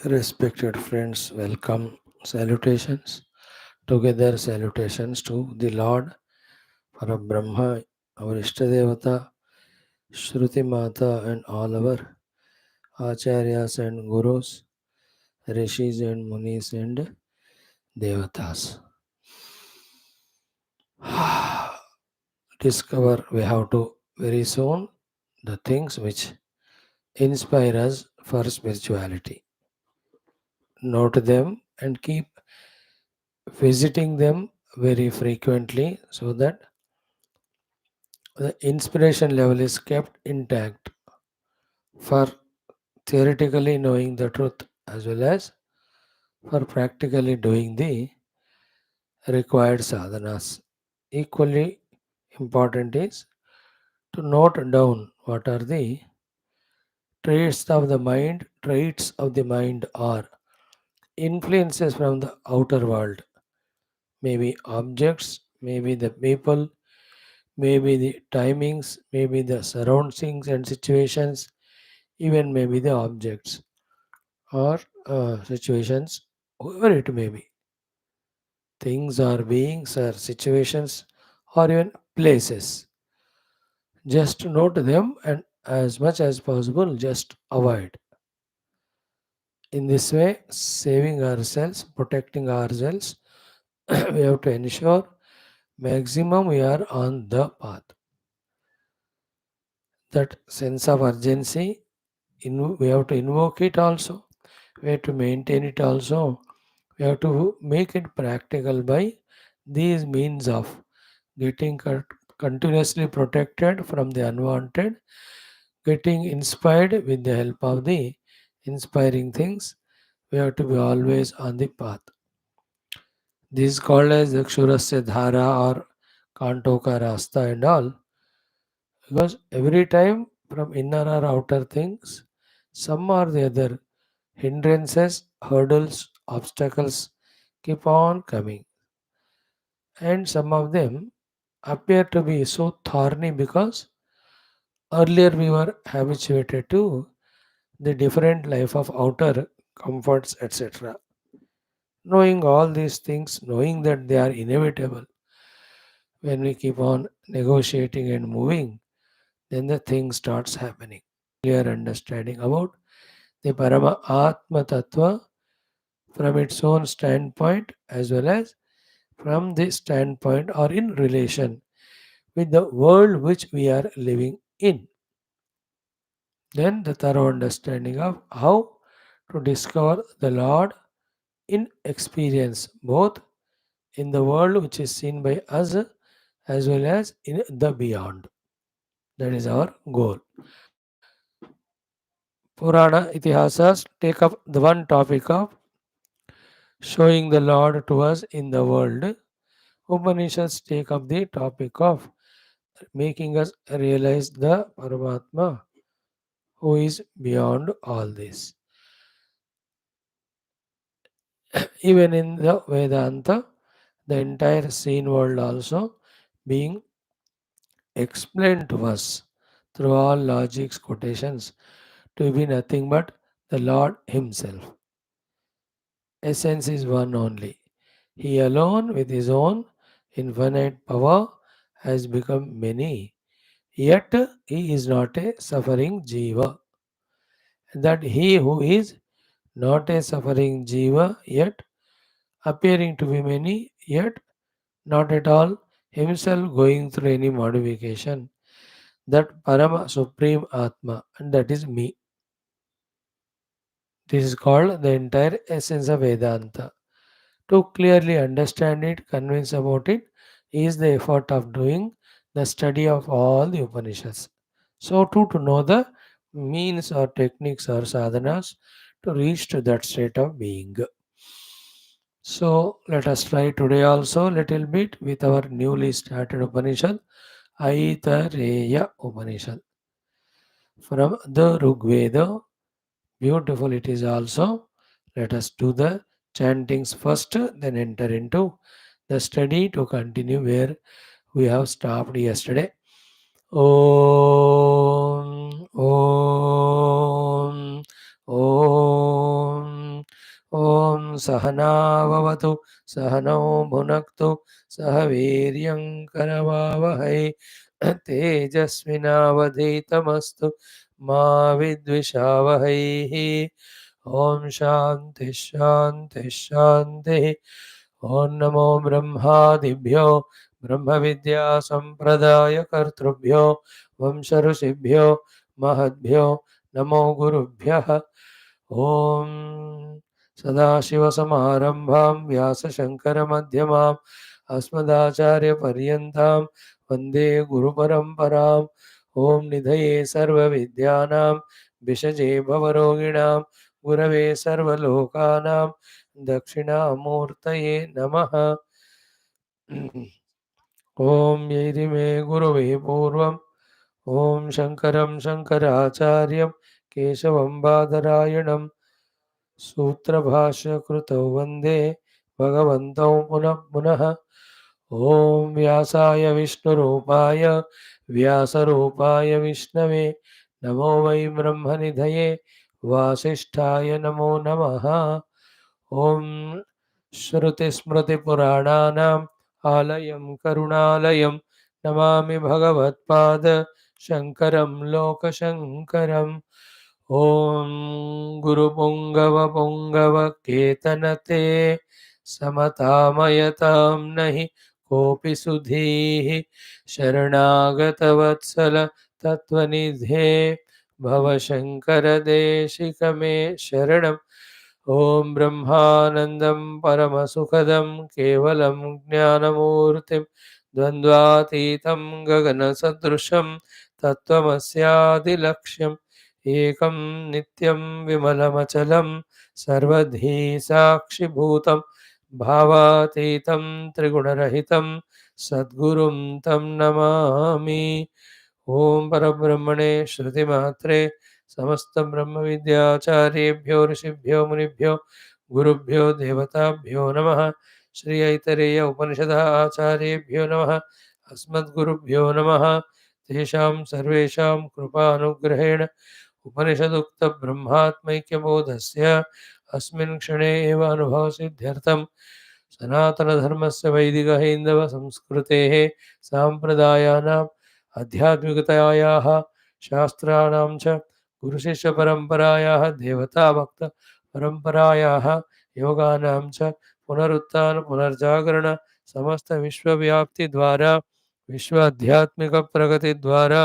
Respected friends, welcome. Salutations. Together, salutations to the Lord, for Brahma, our Ishtadevata, Shruti Mata, and all our Acharyas and Gurus, Rishis and Munis and Devatas. Discover we have to very soon the things which inspire us for spirituality. Note them and keep visiting them very frequently so that the inspiration level is kept intact for theoretically knowing the truth as well as for practically doing the required sadhanas. Equally important is to note down what are the traits of the mind or influences from the outer world, maybe objects, maybe the people, maybe the timings, maybe the surroundings and situations, even maybe the objects or situations, whoever it may be. Things or beings or situations or even places. Just note them and as much as possible just avoid. In this way, saving ourselves, protecting ourselves, we have to ensure maximum we are on the path. That sense of urgency, we have to invoke it also. We have to maintain it also. We have to make it practical by these means of getting continuously protected from the unwanted, getting inspired with the help of the inspiring things. We have to be always on the path. This is called as the Kshurasya Dhara or Kantoka Rasta and all, because every time from inner or outer things, some or the other hindrances, hurdles, obstacles keep on coming, and some of them appear to be so thorny because earlier we were habituated to the different life of outer comforts, etc. Knowing all these things, knowing that they are inevitable, when we keep on negotiating and moving, then the thing starts happening. Clear understanding about the Parama Atma Tattva from its own standpoint as well as from the standpoint or in relation with the world which we are living in. Then the thorough understanding of how to discover the Lord in experience, both in the world which is seen by us as well as in the beyond. That is our goal. Purana Itihasas take up the one topic of showing the Lord to us in the world. Upanishads take up the topic of making us realize the Paramatma who is beyond all this. Even in the Vedanta, the entire seen world also being explained to us through all logics quotations to be nothing but the Lord Himself. Essence is one only. He alone with his own infinite power has become many. Yet he is not a suffering jiva. That he who is not a suffering jiva yet appearing to be many, yet not at all himself going through any modification. That Parama Supreme Atma, and that is me. This is called the entire essence of Vedanta. To clearly understand it, convince about it, is the effort of doing the study of all the Upanishads. So, too, to know the means or techniques or sadhanas to reach to that state of being. So, let us try today also little bit with our newly started Upanishad, Aitareya Upanishad. From the Rigveda, beautiful it is also. Let us do the chantings first, then enter into the study to continue where we have stopped yesterday. Om, Om, Om. सहनाववतु सहनौ भुनक्तु सह वीर्यं करवावहै तेजस्विनावधीतमस्तु मा विद्विषावहैः। ओम शांति शांति शांति। ओम नमो ब्रह्मादिभ्यो ब्रह्म विद्या संप्रदाय कर्तृभ्यो वंश ऋषिभ्यो महद्भ्यो नमो गुरुभ्यः। ओम सदाशिवसमारम्भां व्यासशङ्करमध्यमाम् अस्मदाचार्यपर्यन्तां वन्दे गुरुपरम्पराम्। ओम निधये सर्वविद्यानां विषजे भवरोगिणां गुरवे सर्वलोकानां दक्षिणामूर्तये नमः। ओम यैरिमे गुरुवे पूर्वम् ओम शङ्करं शङ्कराचार्यं केशवं बादरायणं सूत्रभाष्यकृतौ वन्दे भगवन्तौ पुनः पुनः। ओम व्यासाय विष्णुरूपाय व्यासरूपाय विष्णवे नमो वै ब्रह्मनिधये वासिष्ठाय नमो नमः। ओम श्रुतिस्मृतिपुराणानाम् आलयं करुणालयं नमामि भगवत्पाद शङ्करं लोकशङ्करम्। ओम गुरुपुङ्गवपुङ्गवकेतनते समतामयतां नहि कोऽपि सुधीः शरणागतवत्सल तत्त्वनिधे भव शङ्कर देशिकमे शरणम्। ओम ब्रह्मानन्दं परमसुखदं केवलं ज्ञानमूर्तिं द्वन्द्वातीतं गगनसदृशं तत्त्वमस्यादिलक्ष्यम् एकं नित्यं विमलमचलं सर्वधी साक्षिभूतं भावातीतं त्रिगुणरहितं सद्गुरुं तं नमामि। ओम परब्रह्मणे श्रुतिमात्रे समस्त ब्रह्म विद्याचार्येभ्यो ऋषिभ्यो मुनिभ्यो गुरुभ्यो देवताभ्यो नमः। श्री ऐतरेय उपनिषद आचार्येभ्यो नमः। अस्मद्गुरुभ्यो नमः। तेषां सर्वेषां कृपानुग्रहेण उपनिषदुक्त ब्रह्मात्मैक्यबोधस्य अस्मिन् क्षणे एव अनुभवसिद्ध्यर्थं सनातनधर्मस्य वैदिकहैन्दव संस्कृतेः साम्प्रदायानाम् आध्यात्मिकतायाः शास्त्राणां च गुरुशिष्यपरम्परायाः देवताभक्तपरम्परायाः योगानां च पुनरुत्थान पुनर्जागरण समस्त विश्वव्याप्तिद्वारा विश्व आध्यात्मिक प्रगतिद्वारा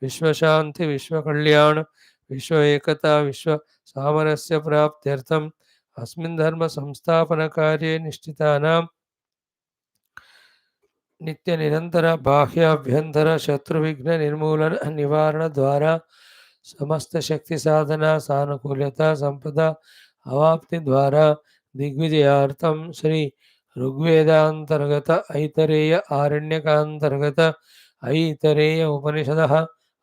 विश्वशान्ति विश्वकल्याण विश्व एकता विश्व सामरस्य प्राप्त्यर्थम् अस्मिन् धर्म संस्थापन कार्ये निष्ठितानां नित्य निरंतर बाह्य अभ्यंतर शत्रुविघ्न निर्मूलन निवारण द्वारा समस्त शक्ति साधना सानुकूल्यता संपदा अवाप्ति द्वारा दिग्विजयार्थम श्री ऋग्वेदांतर्गत ऐतरेय आरण्यकांतर्गत ऐतरेय उपनिषदः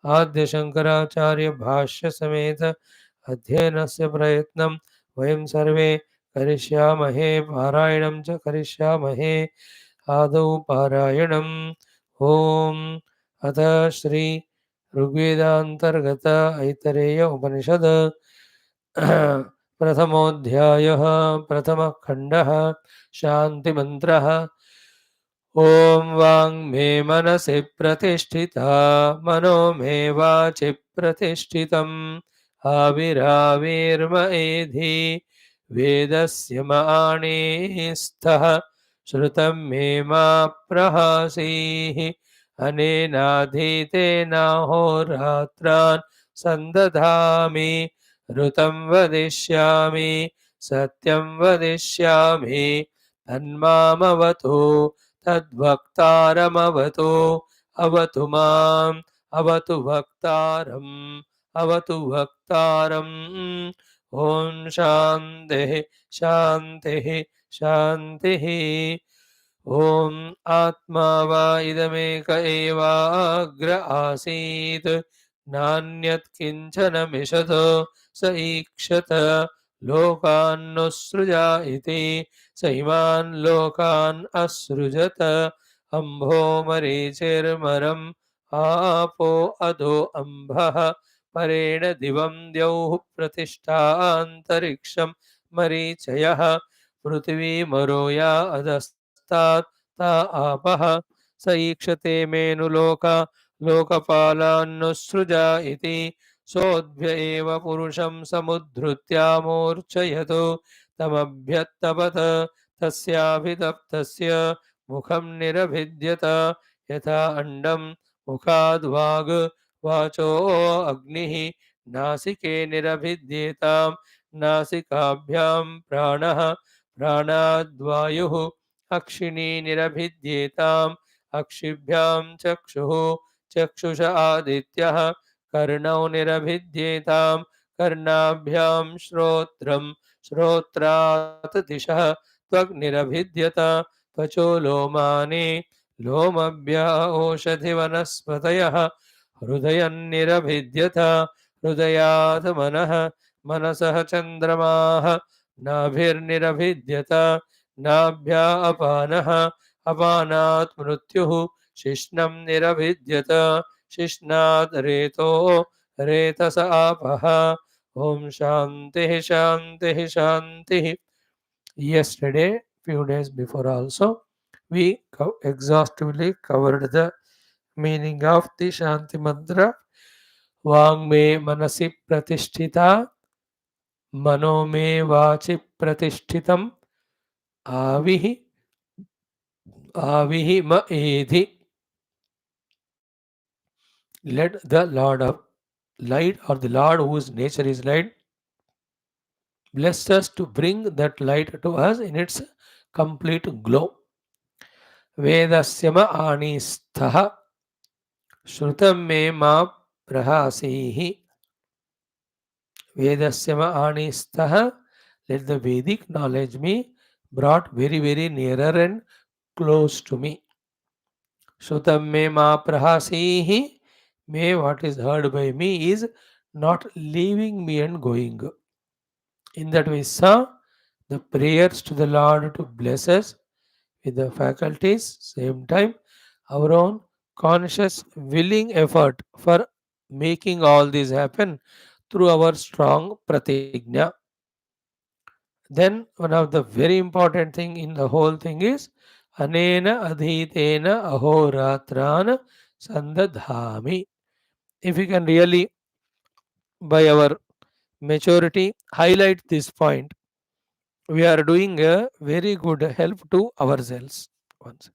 आद्य शंकराचार्य भाष्य समेत अध्ययनस्य प्रयत्नं वयं सर्वे करिष्यामहे पारायणं च करिष्यामहे। आदौ पारायणम्। ओम अथ श्री ऋग्वेदांतर्गत ऐतरेय उपनिषद प्रथमोऽध्यायः प्रथमः खण्डः शान्तिमन्त्रः। ओम वाङ् मे मनसि प्रतिष्ठिता मनो मे वाचि प्रतिष्ठितम् आविराविर्म एधि वेदस्य माणिस्थः श्रुतं मे मा प्रहासीः अनेनाधीतेनाहोरात्रान् सन्दधामि ऋतं वदिष्यामि सत्यं वदिष्यामि तन्मामवतु तद्वक्तारमवतु अवतु माम् अवतु वक्तारम् अवतु वक्तारम्। ॐ शान्तिः शान्तिः शान्तिः। ॐ आत्मा वा इदमेक एवाग्र आसीत् नान्यत् किञ्चन मिषतो स ईक्षत लोकान्नुसृजा इति स इमान् लोकान् असृजत अम्भो मरीचिर्मरम् आपो अधो अम्भः परेण दिवं द्यौः प्रतिष्ठान्तरिक्षं मरीचयः पृथिवीमरो या अधस्तात् ता आपः स ईक्षते मेनुलोका लोकपालान्नुसृजा इति सोऽद्य एव पुरुषं समुद्धृत्यामूर्च्छयतो तमभ्यत्तपत तस्याभितप्तस्य मुखं निरभिद्यत यथा अंडं मुखाद् वाग् वाचो अग्निः नासिके निरभिद्येतां नासिकाभ्यां प्राणः प्राणाद्वायुः अक्षिणी निरभिद्येताम् अक्षिभ्यां चक्षुः चक्षुष आदित्यः कर्णौ निरभिद्येतां कर्णाभ्यां श्रोत्रं श्रोत्रात् दिशः त्वग्निरभिद्यत त्वचो लोमानि लोमभ्य ओषधिवनस्पतयः हृदयन्निरभिद्यत हृदयात् मनः मनसः चन्द्रमाः नाभिर्निरभिद्यत नाभ्या अपानः अपानात् मृत्युः शिश्नं निरभिद्यत शिश्नात् रेतो रेतस आपः ॐ शान्तिः शान्तिः शान्तिः. Yesterday, few days before also, we exhaustively covered the meaning of the Shanti Mantra. Vang me manasi pratisthita, mano me vachi pratishthitam, avihi avihi ma edhi. Let the Lord of light, or the Lord whose nature is light, bless us to bring that light to us in its complete glow. Vedasyama anisthaha shrutam me ma prahasihi. Vedasyama anisthaha. Let the Vedic knowledge be brought very, very nearer and close to me. Shrutam me ma prahasihi. May what is heard by me is not leaving me and going. In that we saw the prayers to the Lord to bless us with the faculties, same time our own conscious willing effort for making all this happen through our strong pratigna. Then one of the very important thing in the whole thing is anena adhitena ahoratran sandadhami. If we can really by our maturity highlight this point, we are doing a very good help to ourselves. Once.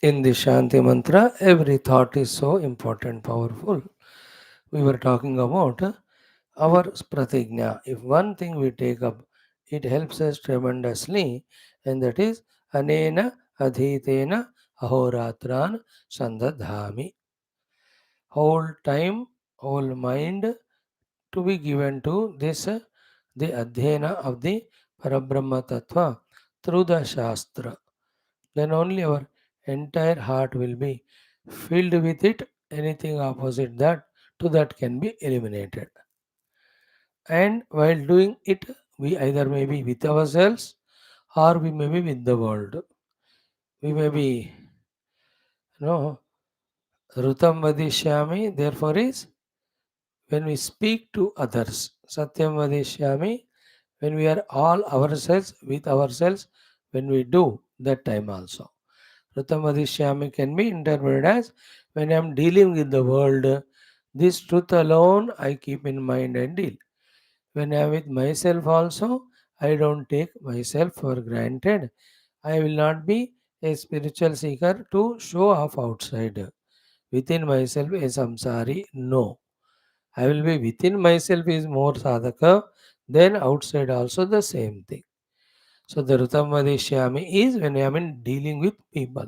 In the Shanti Mantra, every thought is so important, powerful. We were talking about our pratigna. If one thing we take up, it helps us tremendously, and that is anena adhitena ahoratran sandadhami. Whole time, whole mind to be given to this, the adhyana of the Parabrahma Tattva through the Shastra. Then only our entire heart will be filled with it. Anything opposite that to that can be eliminated. And while doing it, we either may be with ourselves or we may be with the world. We may be, no, Rutam Vadishyami, therefore is when we speak to others. Satyam Vadishyami, when we are all ourselves with ourselves, when we do that time also. Rutam Vadishyami can be interpreted as when I am dealing with the world, this truth alone I keep in mind and deal. When I am with myself also, I don't take myself for granted. I will not be a spiritual seeker to show off outside. Within myself, a samsari, no. I will be within myself is more sadhaka, then outside also the same thing. So the Rutam Vadishyami is when I am in dealing with people.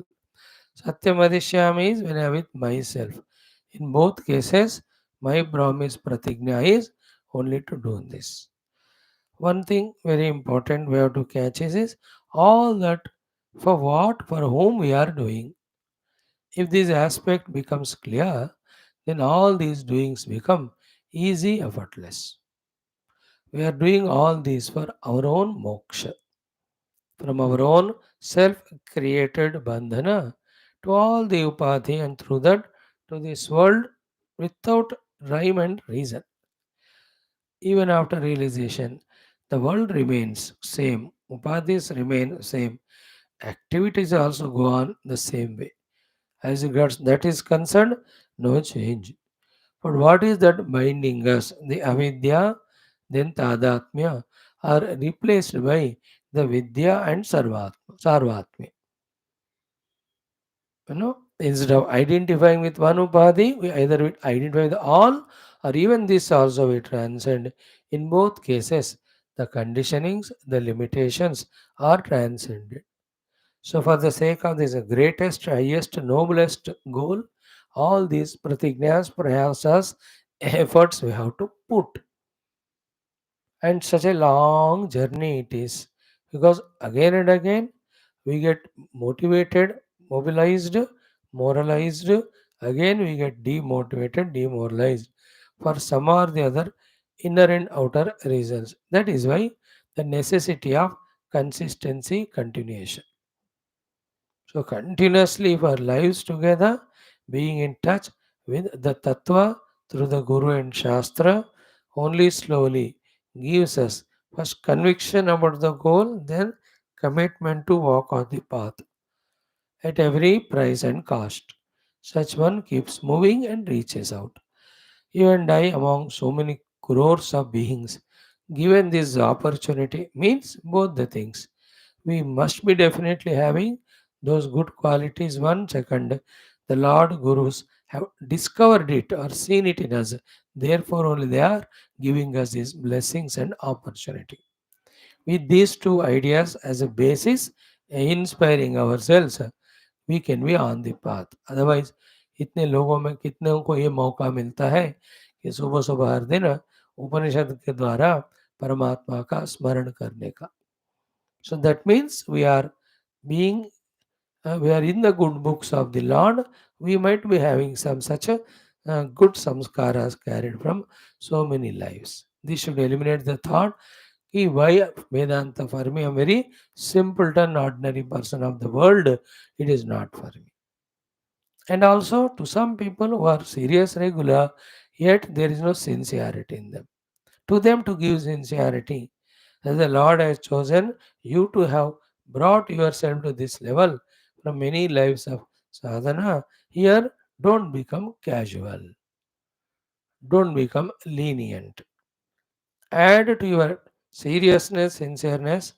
Satyam Vadishyami is when I am with myself. In both cases, my promise pratigna is only to do this. One thing very important we have to catch is all that for what, for whom we are doing. If this aspect becomes clear, then all these doings become easy, effortless. We are doing all these for our own moksha, from our own self created bandhana to all the upadhi and through that to this world without rhyme and reason. Even after realization, the world remains same, upadhis remain same, activities also go on the same way. As regards that is concerned, no change. But what is that binding us? The avidya, then tadatmya, are replaced by the vidya and sarvatmya. Instead of identifying with one upadhi, we either will identify with all or even this also we transcend. In both cases, the conditionings, the limitations are transcended. So, for the sake of this greatest, highest, noblest goal, all these pratignas, prayasas, efforts we have to put. And such a long journey it is. Because again and again we get motivated, mobilized, moralized, again we get demotivated, demoralized for some or the other inner and outer reasons. That is why the necessity of consistency, continuation. So, continuously for lives together, being in touch with the Tattva through the Guru and Shastra, only slowly gives us first conviction about the goal, then commitment to walk on the path at every price and cost. Such one keeps moving and reaches out. You and I, among so many crores of beings, given this opportunity, means both the things we must be definitely having those good qualities. One second, the Lord Gurus have discovered it or seen it in us. Therefore, only they are giving us these blessings and opportunity. With these two ideas as a basis, inspiring ourselves, we can be on the path. Otherwise, इतने लोगों में कितने को ये मौका मिलता है कि सुबह सुबह हर दिन उपनिषद के द्वारा परमात्मा का स्मरण करने का. So that means being we are in the good books of the Lord. We might be having some such a good samskaras carried from so many lives. This should eliminate the thought कि why Vedanta for me, a very simpleton, ordinary person of the world, it is not for me. And also to some people who are serious regular, yet there is no sincerity in them. To them to give sincerity, as the Lord has chosen you to have brought yourself to this level from many lives of sadhana. Here, don't become casual, don't become lenient. Add to your seriousness, sincereness,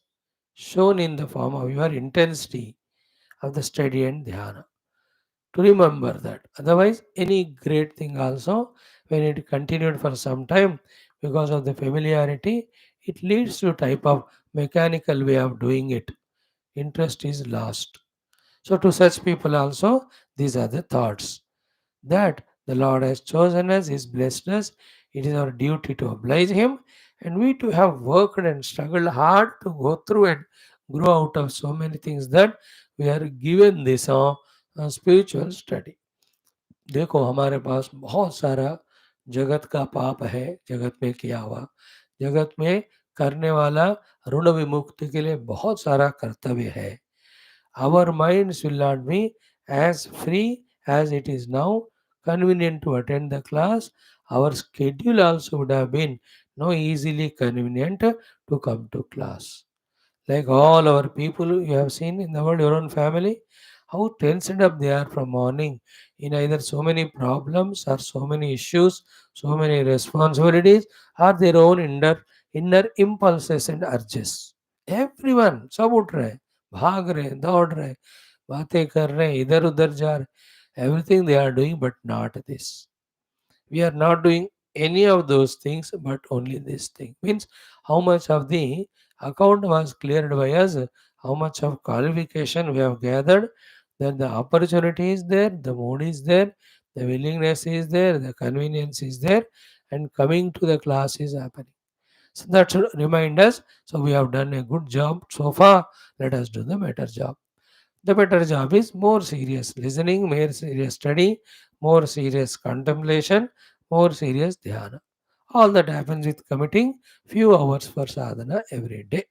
shown in the form of your intensity of the study and dhyana. To remember that. Otherwise, any great thing also, when it continued for some time, because of the familiarity, it leads to type of mechanical way of doing it. Interest is lost. So to such people also, these are the thoughts that the Lord has chosen us, He's blessed us. It is our duty to oblige Him, and we to have worked and struggled hard to go through and grow out of so many things that we are given this spiritual study. देखो हमारे पास बहुत सारा जगत का पाप है, जगत में किया हुआ, जगत में करने वाला ऋण विमुक्ति के लिए बहुत सारा कर्तव्य है. Our minds will not be as free as it is now, convenient to attend the class. Our schedule also would have been no easily convenient to come to class. Like all our people you have seen in the world, your own family, how tensed up they are from morning in either so many problems or so many issues, so many responsibilities, or their own inner impulses and urges. Everyone सब उठ रहे हैं, भाग रहे हैं, दौड़ रहे हैं, बातें कर रहे हैं, इधर उधर जा रहे, everything they are doing but not this. We are not doing any of those things but only this thing. Means how much of the account was cleared by us, how much of qualification we have gathered, that the opportunity is there, the mood is there, the willingness is there, the convenience is there, and coming to the class is happening. So that should remind us. So we have done a good job so far. Let us do the better job. The better job is more serious listening, more serious study, more serious contemplation, more serious dhyana. All that happens with committing few hours for sadhana every day.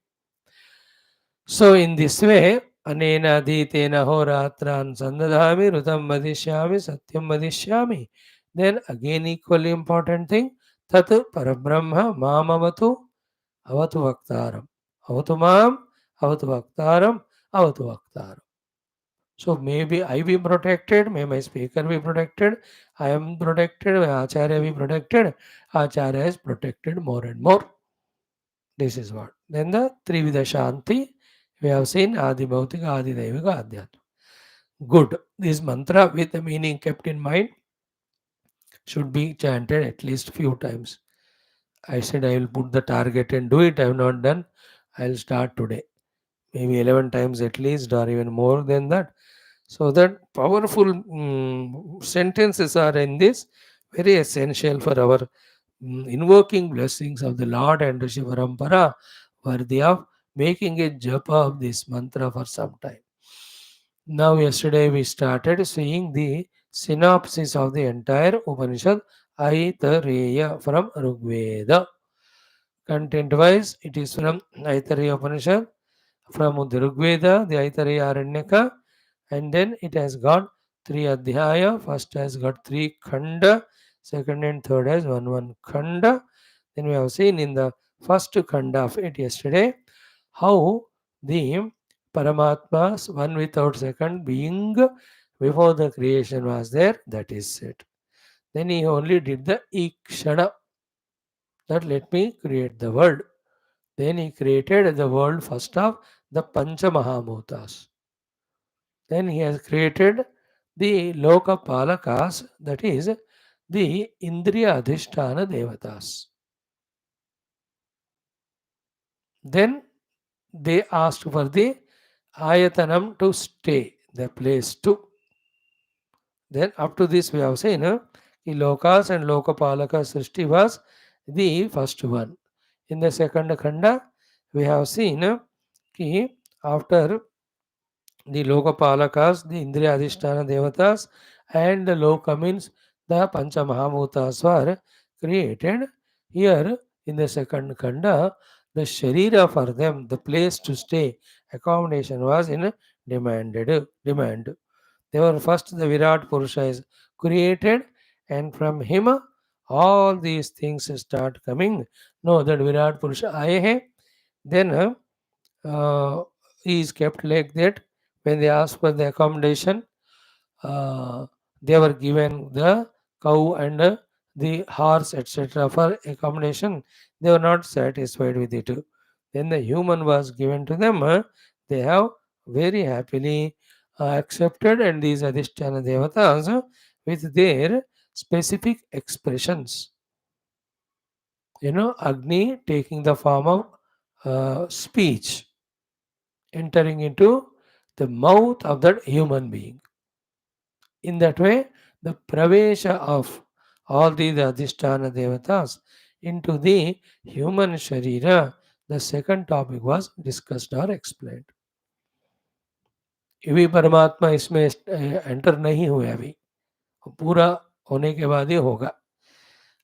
So in this way, anena adhitena horatran sandadhami rutam vadishyami satyam vadishyami. Then again equally important thing, tat parabrahma mamavatu avatu vaktaram. Avatu mam, avatu vaktaram, avatu vaktaram. So maybe I be protected, may my speaker be protected, I am protected, my Acharya be protected, Acharya is protected more and more. This is what. Then the Trivida Shanti, we have seen Adi Bhautika, Adi Daivika, Adhyatma. Good. This mantra with the meaning kept in mind should be chanted at least few times. I said I will put the target and do it. I have not done. I will start today. Maybe 11 times at least, or even more than that. So that powerful sentences are in this, very essential for our invoking blessings of the Lord and Rishi Parampara, worthy of making a japa of this mantra for some time. Now, yesterday we started seeing the synopsis of the entire Upanishad, Aitareya from Rigveda. Content wise, it is from Aitareya Upanishad, from the Rigveda, the Aitareya Aranyaka, and then it has got three Adhyaya. First has got three Khanda, second and third has one Khanda. Then we have seen in the first Khanda of it yesterday how the Paramatma's one without second being before the creation was there, that is it. Then he only did the Ikshana, that let me create the world. Then he created the world first of the Pancha Mahabhutas. Then he has created the Loka Palakas, that is the Indriya Adhisthana Devatas. Then they asked for the Ayatanam to stay, the place to. Then up to this we have seen the Lokas and Lokapalaka Srishti was the first one. In the second Khanda, we have seen after the Lokapalakas, the Indriya Adhisthana Devatas, and the Loka means the Pancha Mahabhutas were created. Here in the second Khanda, the Sharira for them, the place to stay, accommodation was in demand. They were first the Virat Purusha is created, and from him all these things start coming. No, that Virat Purusha aaye hai. Then he is kept like that. When they ask for the accommodation, uh, they were given the cow and the horse, etc., for accommodation. They were not satisfied with it. Then the human was given to them. They have very happily accepted, and these Adhisthana Devatas with their specific expressions. Agni taking the form of speech, entering into the mouth of that human being. In that way, the pravesha of all these Adhisthana Devatas into the human Sharira, the second topic was discussed or explained. अभी परमात्मा इसमें enter नहीं हुए अभी, पूरा होने के बाद ही होगा.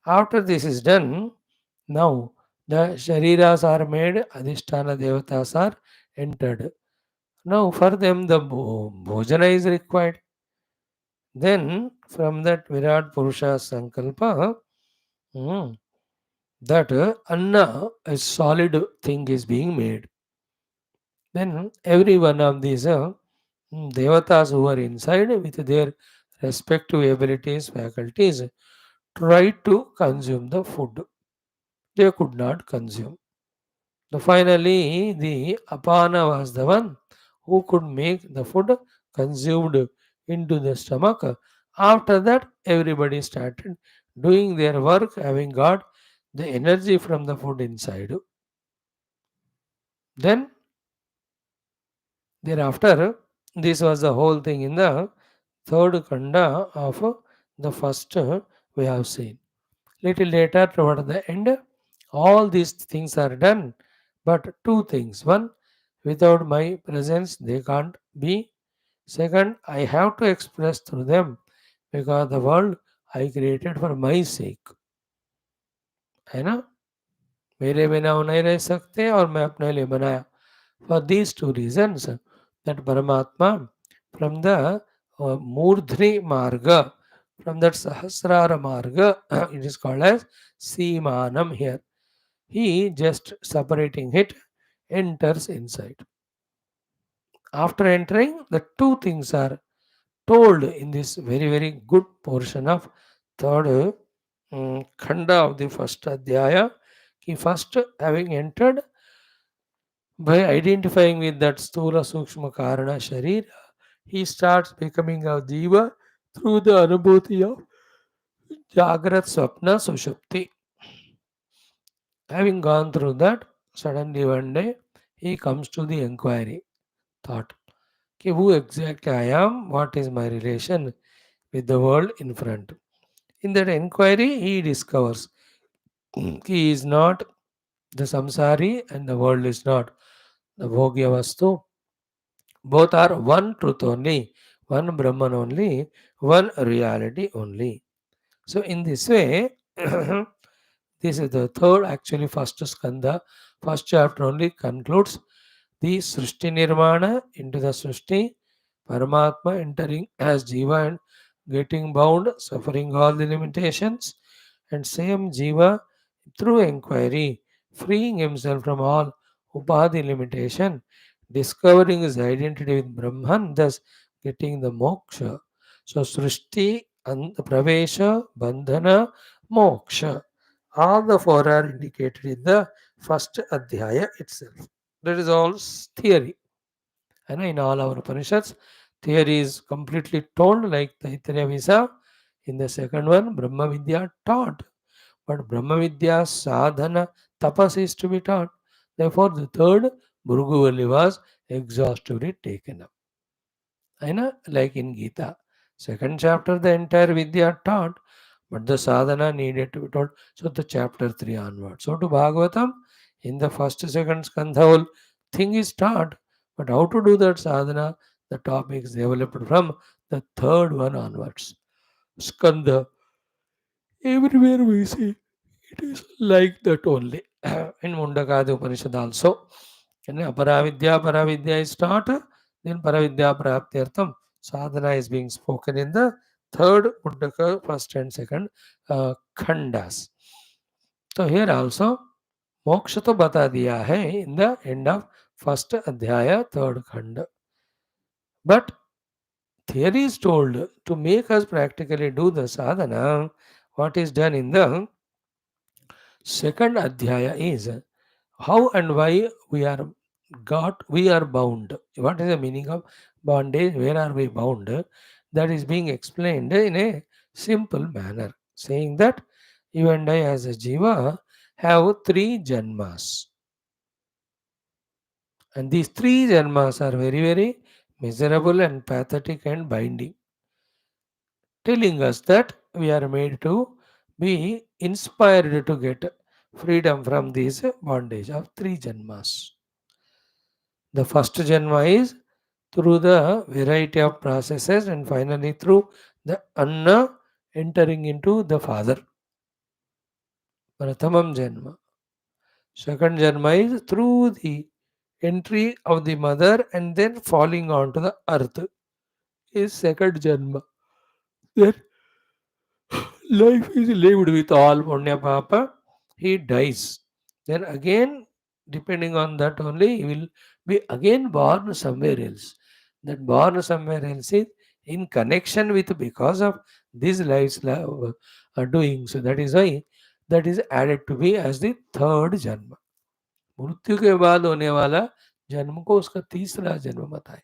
After this is done, now the shariras are made, adhisthana devatas are entered. Now for them the bhojana is required. Then from that Virat Purusha Sankalpa, that anna, a solid thing is being made. Then every one of these devatas who are inside with their respective abilities, faculties, tried to consume the food. They could not consume. Finally, the Apana was the one who could make the food consumed into the stomach. After that, everybody started doing their work, having got the energy from the food inside. Then, thereafter, this was the whole thing in the third Khanda of the first we have seen. Little later, toward the end, all these things are done, but two things. One, without my presence, they can't be. Second, I have to express through them because the world I created for my sake. है ना? मेरे बिना वो नहीं रह सकते और मैं अपने लिए बनाया. For these two reasons, that Paramatma from the Murdhri Marga, from that Sahasrara Marga, it is called as Simanam here. He just separating it enters inside. After entering, the two things are told in this very, very good portion of third Khanda of the first Adhyaya. He first having entered by identifying with that Sthula Sukshma Karana Sharira, he starts becoming a Jiva through the Anubhuti of Jagrat Swapna Sushupti. Having gone through that, suddenly one day he comes to the inquiry thought. कि who exactly I am, what is my relation with the world in front. In that inquiry, he discovers he is not the samsari and the world is not the bhogya vastu. Both are one truth only, one Brahman only, one reality only. So, in this way, this is the third, actually, first skanda, first chapter only concludes the Srishti Nirmana into the Srishti, Paramatma entering as Jiva and getting bound, suffering all the limitations, and same Jiva through inquiry, freeing himself from all Upadhi limitation, discovering his identity with Brahman, thus getting the moksha. So Srishti and Pravesha, Bandhana, Moksha. All the four are indicated in the first Adhyaya itself. That is all theory. And in all our Upanishads, theory is completely told like the Aitareya Visa. In the second one, Brahma Vidya taught. But Brahma Vidya sadhana tapas is to be taught. Therefore, the third Bhurguvali was exhaustively taken up. Like in Gita. Second chapter, the entire Vidya taught, but the sadhana needed to be taught. So the chapter 3 onward. So to Bhagavatam, in the first, second skandha, whole thing is taught, but how to do that sadhana, the topic is developed from the third one onwards. Skandha, everywhere we see, it is like that only. In Mundakadi Upanishad also. And Paravidya is taught, then Paravidya Praptyartham sadhana is being spoken in the third Mundaka, first and second Khandas. So here also मोक्ष तो बता दिया है in the end of first अध्याय third khanda. But theory is told to make us practically do the sadhana. What is done in the second adhyaya is How and why we are bound. What is the meaning of bondage? Where are we bound? That is being explained in a simple manner, saying that you and I as a jiva have three janmas, and these three janmas are very, very miserable and pathetic and binding, telling us that we are made to be inspired to get freedom from this bondage of three janmas. The first janma is through the variety of processes, and finally through the Anna entering into the father. Prathamam janma. Second janma is through the entry of the mother and then falling onto the earth is second janma. Then life is lived with all punya papa. He dies. Then again, depending on that only, he will be again born somewhere else. That born somewhere else is in connection with because of this life's doing. So that is why that is added to be as the third जन्म. मृत्यु के बाद होने वाला जन्म को उसका तीसरा जन्म बताए.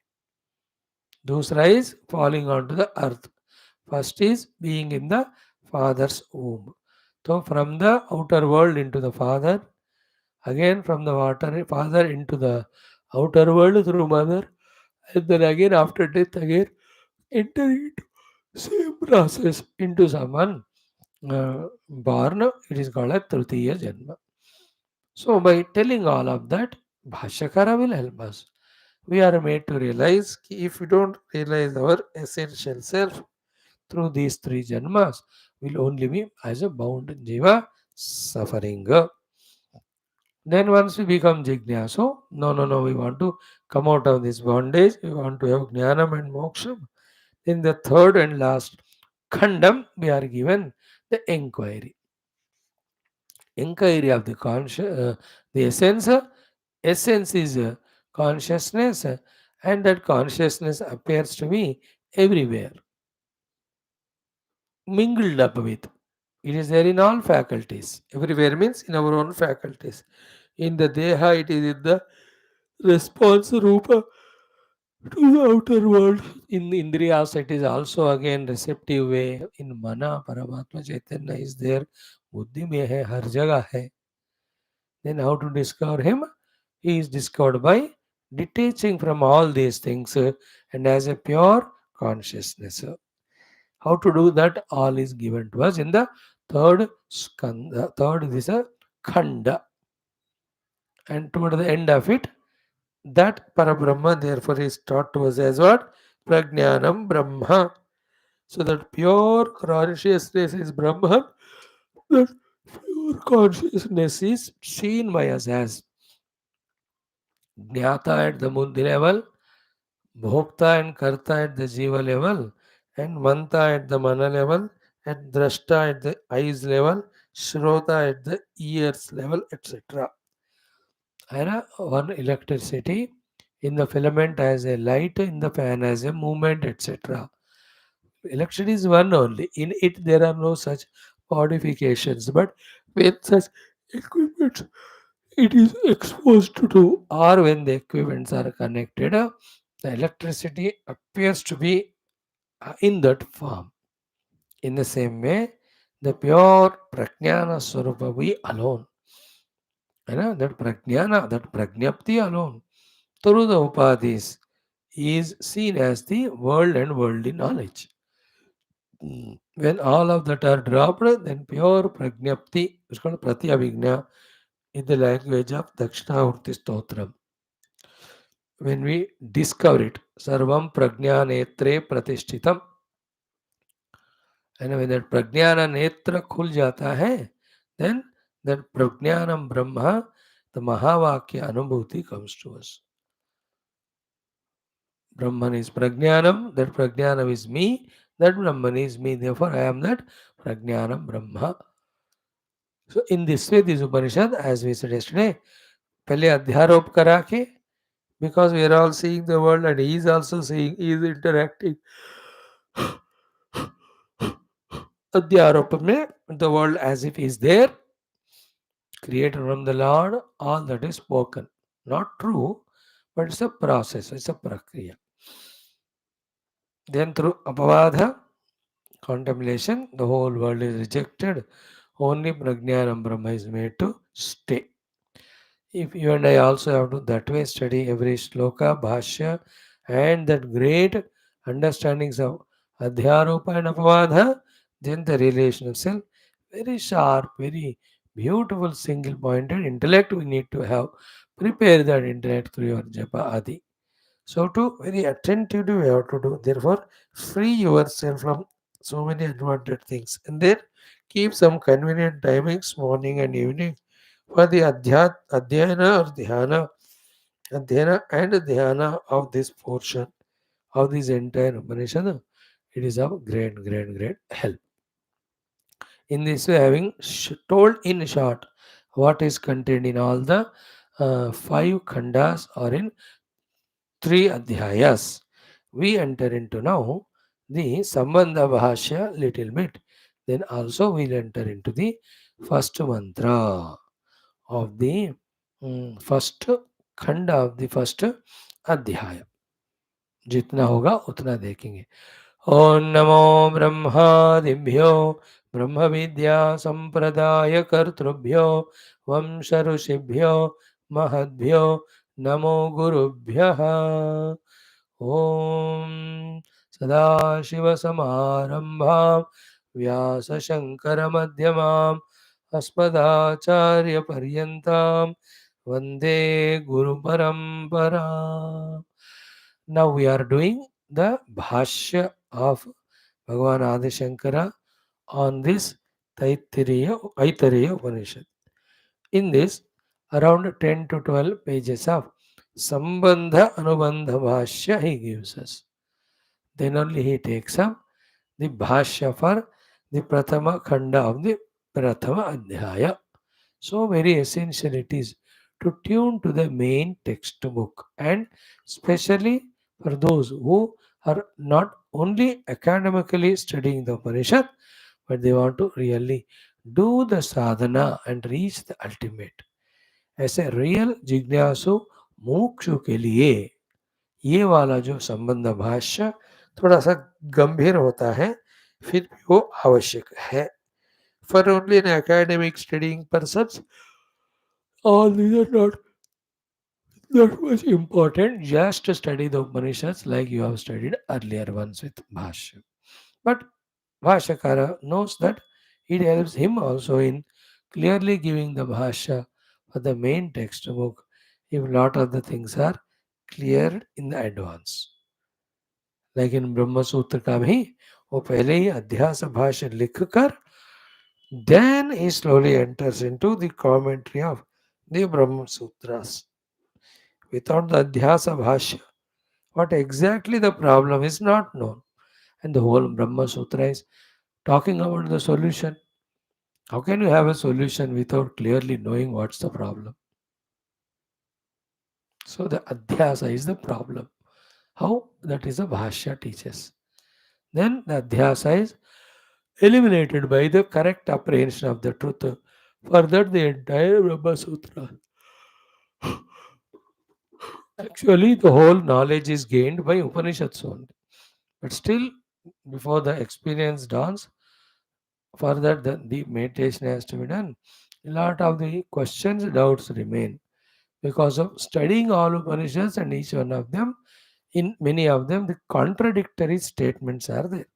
दूसरा is falling onto the earth. First is being in the father's womb. So from the outer world into the father, again from the father into the outer world through mother, and then again after death again enter into same process into someone born. It is called a Tritiya Janma. So by telling all of that, Bhashyakara will help us. We are made to realize कि if we don't realize our essential self through these three janmas, will only be as a bound jiva suffering. Then once we become jignasu, no, we want to come out of this bondage, we want to have jnanam and moksha. In the third and last khandam, we are given the inquiry. Inquiry of the the essence. Essence is consciousness, and that consciousness appears to be everywhere, mingled up with. It is there in all faculties. Everywhere means in our own faculties. In the Deha, it is in the response Rupa to the outer world. In the Indriyas, it is also again receptive way. In Mana, Paramatma Chaitanya is there. Buddhi mein hai, har jagah hai. Then how to discover him? He is discovered by detaching from all these things and as a pure consciousness. How to do that? All is given to us in the third skanda, third is a khanda. And toward the end of it, that Parabrahma therefore is taught to us as what? Prajnanam Brahma. So that pure consciousness is Brahman. That pure consciousness is seen by us as Jnata at the Buddhi level, Bhokta and Karta at the Jiva level, and Manta at the Mana level, and Drashta at the eyes level, Shrota at the ears level, etc. And one electricity in the filament as a light, in the fan as a movement, etc. Electricity is one only. In it, there are no such modifications. But when such equipment it is exposed to, or when the equipments are connected, the electricity appears to be in that form. In the same way, the pure prajnana swarupa we alone, that prajnana, that prajnapti alone, through the upadhis, is seen as the world and worldly knowledge. When all of that are dropped, then pure prajnapti is called pratyabhigna in the language of Dakshinamurti Stotram. When we discover it, Sarvam Prajnanetre Pratishtitam, and when that Prajnana Netra khul jata hai, then that Prajnanam Brahma, the Mahavakya Anubhuti comes to us. Brahman is Prajnanam, that Prajnanam is me, that Brahman is me, therefore I am that Prajnanam Brahma. So in this way, this Upanishad, as we said yesterday, पहले अध्यारोप करा के, because we are all seeing the world and he is also seeing, he is interacting. अध्यारोप में the world as if is there, created from the Lord, all that is spoken. Not true, but it's a process, it's a prakriya. Then through apavadha, contemplation, the whole world is rejected. Only Prajnanam Brahma is made to stay. If you and I also have to that way study every sloka, bhashya, and that great understandings of adhyaropa and apavadha, then the relation of self, very sharp, very beautiful single pointed intellect we need to have. Prepare that intellect through your japa adi. So to very attentive to you have to do. Therefore, free yourself from so many unwanted things. And then keep some convenient timings, morning and evening, for the adhyana or adhyana and dhyana of this portion of this entire Upanishad. It is of great help. In this way, having told in short what is contained in all the five khandas or in three adhyayas, we enter into now the Sambandha Bhashya little bit. Then also we'll enter into the first mantra of the first खंड of the first अध्याय. जितना होगा उतना देखेंगे. ओम नमो ब्रह्मादिभ्यो ब्रह्म विद्या संप्रदाय कर्तृभ्यो वंश ऋषिभ्यो महद्भ्यो नमो गुरुभ्यः. ओम सदाशिवसमारम्भां व्यासशङ्करमध्यमाम् अस्मदाचार्यपर्यन्तां वन्दे गुरुपरम्परा. Now we are doing the Bhashya of Bhagavan Adi Shankara on this Aitareya Upanishad. In this, around 10 to 12 pages of Sambandha Anubandha Bhashya he gives us. Then only he takes up the Bhashya for the Prathama Khanda of the Prathama Adhyaya. So very essential it is to tune to the main textbook, and especially for those who are not only academically studying the Upanishad, but they want to really do the sadhana and reach the ultimate. ऐसे real जिज्ञासु मोक्षु के लिए ये वाला जो संबंध भाष्य थोड़ा सा गंभीर होता है, फिर भी वो आवश्यक है. For only an academic studying persons, all these are not that much important. Just to study the Upanishads like you have studied earlier ones with Bhashya. But Bhashyakara knows that it helps him also in clearly giving the Bhashya for the main textbook if lot of the things are cleared in the advance. Like in Brahma Sutra का भी वो पहले ही अध्यास भाष्य लिखकर then he slowly enters into the commentary of the Brahma Sutras. Without the Adhyasa Bhashya, what exactly the problem is not known. And the whole Brahma Sutra is talking about the solution. How can you have a solution without clearly knowing what's the problem? So the Adhyasa is the problem. How? That is the Bhashya teaches. Then the Adhyasa is eliminated by the correct apprehension of the truth. For that, the entire Brahma Sutra. Actually, the whole knowledge is gained by Upanishads only. But still, before the experience dawns, for that the deep meditation has to be done. A lot of the questions, doubts remain because of studying all Upanishads and each one of them. In many of them, the contradictory statements are there.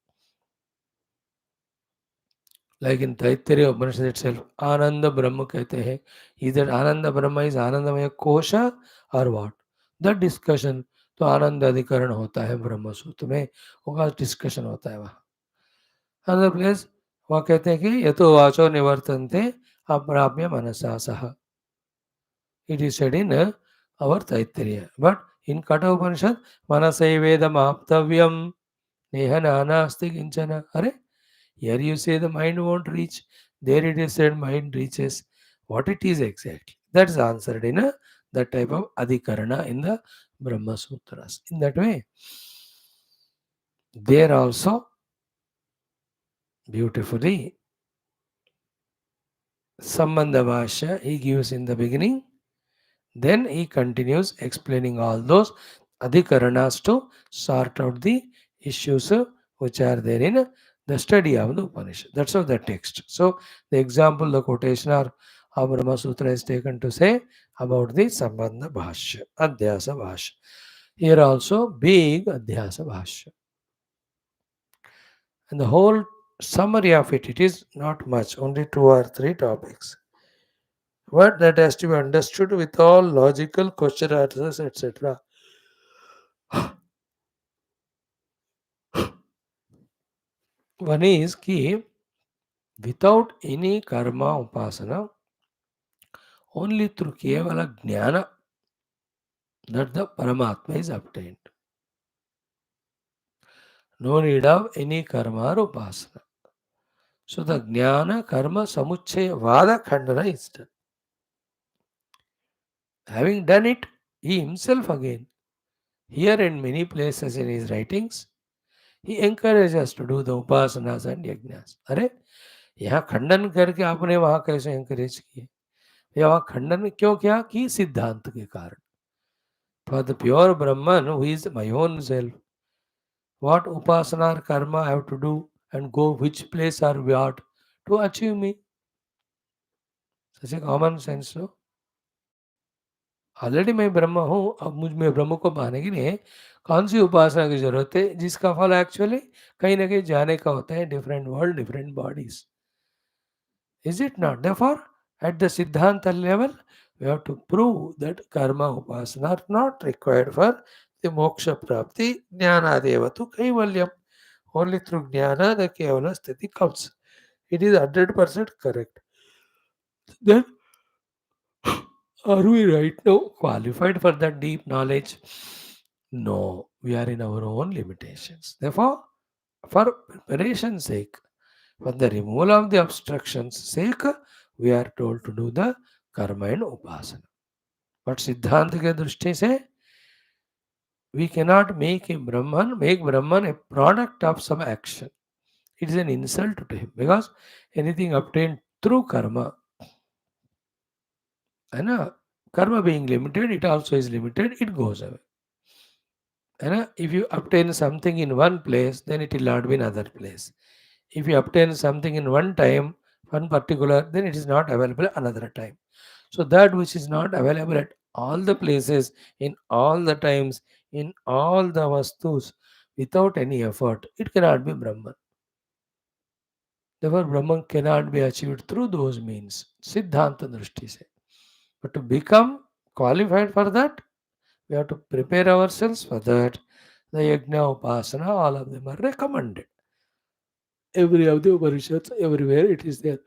Like in Taittiriya Upanishad itself, Ananda Brahma कहते हैं. Either Ananda Brahma is Anandamaya Kosha or what? That discussion तो आनंद अधिकरण होता है ब्रह्म सूत्र में, होगा discussion होता है वहाँ. Another place वहाँ कहते हैं कि यतो वाचो निवर्तन्ते अप्राप्य मनसा सह. It is said in our Taittiriya. But in Kata Upanishad, Manasaivedam aptavyam neha nanasti kinchana. Are? Here you say the mind won't reach. There it is said mind reaches. What it is exactly? That is answered in that type of adhikarana in the Brahma Sutras. In that way, there also beautifully Sambandha Bhashya he gives in the beginning. Then he continues explaining all those adhikaranas to sort out the issues which are there in the study of the Upanishad. That's how the text. So the example, the quotation of Brahma Sutra is taken to say about the Sambandha Bhashya, Adhyasa Bhashya. Here also big Adhyasa Bhashya. And the whole summary of it, it is not much, only two or three topics. But that has to be understood with all logical question answers, etc. One is ki without any karma upasana, only through kevala jnana that the Paramatma is obtained. No need of any karma or upasana. So the jnana karma samuchaya vada khandana is done. Having done it, he himself again, here and many places in his writings, he encourages us to do the upasanas and yajnas. अरे यहाँ खंडन करके आपने वहाँ कैसे encourage किए? या वहाँ खंडन क्यों किया? कि सिद्धांत के कारण. For the pure Brahman who is my own self, what upasana or karma I have to do and go which place or what to achieve me? Such a common sense, no? Already मैं ब्रह्म हूँ, अब मुझ में ब्रह्म को पाने के लिए कौन सी उपासना की जरूरत है जिसका फल एक्चुअली कहीं ना कहीं जाने का होता है different world different bodies. Is it not? Therefore, at the Siddhanta level, we have to prove that karma upasana are not required for the moksha prapti, jnana devatu kaivalyam. Only through jnana the kevala sthiti comes. It is 100% correct. Then, are we right now qualified for that deep knowledge? No, we are in our own limitations. Therefore, for preparation's sake, for the removal of the obstructions sake, we are told to do the karma and upasana. But सिद्धांत के दृष्टि से we cannot make Brahman a product of some action. It is an insult to him because anything obtained through karma, and karma being limited, it also is limited, it goes away. And if you obtain something in one place, then it will not be in other place. If you obtain something in one time, one particular, then it is not available another time. So that which is not available at all the places, in all the times, in all the vastus, without any effort, it cannot be Brahman. Therefore, Brahman cannot be achieved through those means. Siddhanta Drishti se. But to become qualified for that, we have to prepare ourselves for that. The Yajna Upasana, all of them are recommended. Every of the Upanishads, everywhere it is there.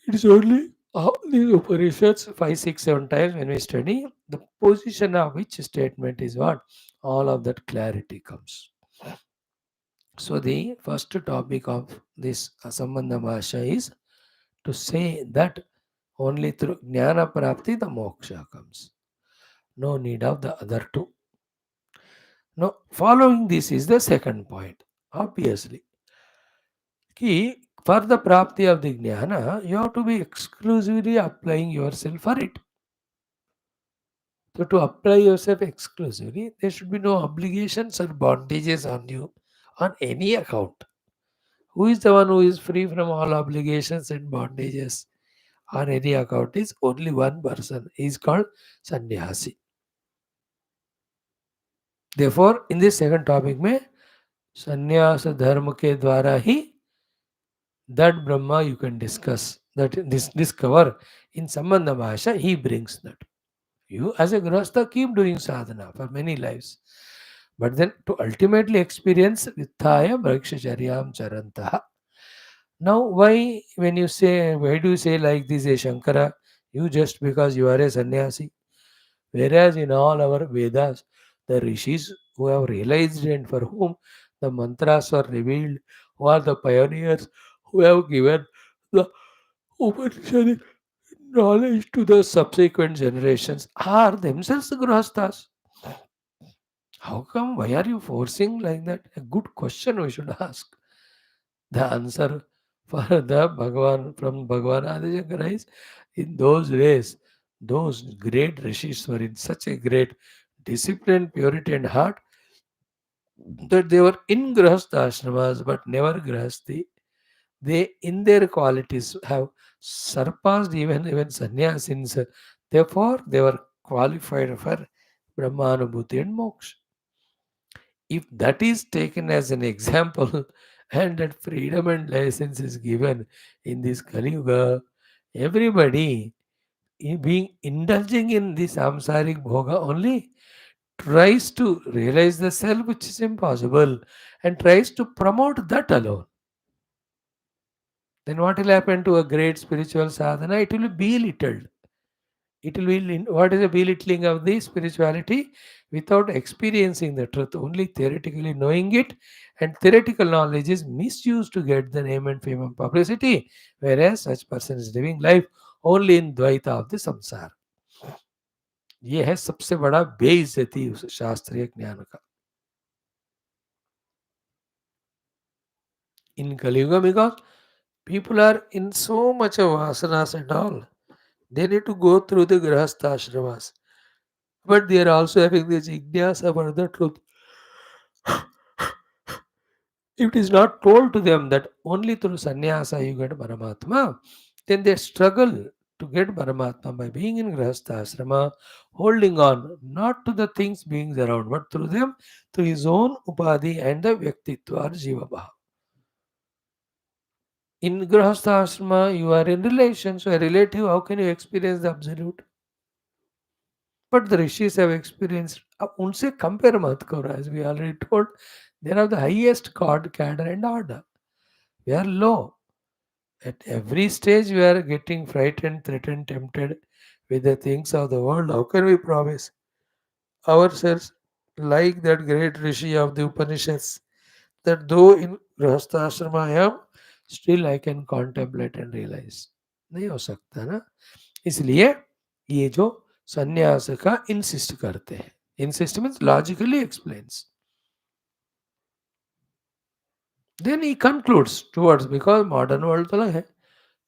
It is only these Upanishads 5, 6, 7 times when we study, the position of which statement is what? All of that clarity comes. So the first topic of this Sambandha Bhashya is to say that only through Jnana Prapti the moksha comes. No need of the other two. Now, following this is the second point. Obviously, कि for the prapti of the jnana, you have to be exclusively applying yourself for it. So to apply yourself exclusively, there should be no obligations or bondages on you on any account. Who is the one who is free from all obligations and bondages on any account is only one person. He is called sannyasi. Therefore, in this second topic में संन्यास धर्म के द्वारा ही that Brahma you can discuss, that this discover in Sambandha Bhashya, he brings that. You as a Grahastha keep doing sadhana for many lives. But then to ultimately experience Vithaya Bhrakshacharyam Charantaha. Now why when you say, why do you say like this, Shankara? You just because you are a sannyasi. Whereas in all our Vedas, the rishis who have realized and for whom the mantras are revealed, who are the pioneers who have given the Upanishadic knowledge to the subsequent generations, are themselves the grahasthas. How come? Why are you forcing like that? A good question we should ask. The answer for the Bhagavan from Bhagavan Adi Shankara is in those days, those great rishis were in such a great discipline, purity, and heart that they were in Grahastha ashramas but never Grahasti. They, in their qualities, have surpassed even sannyasins. Therefore, they were qualified for Brahmanubhuti and moksha. If that is taken as an example and that freedom and license is given in this Kali Yuga, everybody being indulging in this samsaric bhoga only tries to realize the self, which is impossible, and tries to promote that alone. Then what will happen to a great spiritual sadhana? It will be belittled. It will be what is a belittling of the spirituality without experiencing the truth, only theoretically knowing it, and theoretical knowledge is misused to get the name and fame and publicity, whereas such person is living life only in Dvaita of the samsara. ये है सबसे बड़ा बेइज्जती उस शास्त्रीय ज्ञान का in Kali Yuga, because people are in so much of asanas and all. They need to go through the grahastha ashramas, but they are also having this jignasa for the truth. If it is not told to them that only through sannyasa you get Paramatma, then they struggle to get Paramatma by being in Grahastha Asrama, holding on not to the things beings around, but through them, through his own Upadhi and the Vyaktitva or Jiva Bhava. In Grahastha Asrama, you are in relation, so a relative, how can you experience the absolute? But the rishis have experienced, unse compare mat karo, as we already told, they have the highest cadre and order. We are low. At every stage, we are getting frightened, threatened, tempted with the things of the world. How can we promise ourselves, like that great rishi of the Upanishads, that though in Grahastha I am, still I can contemplate and realize? नहीं हो सकता ना. इसलिए ये जो संन्यास का insist करते हैं, insist means logically explains. Then he concludes towards, because modern world तो है,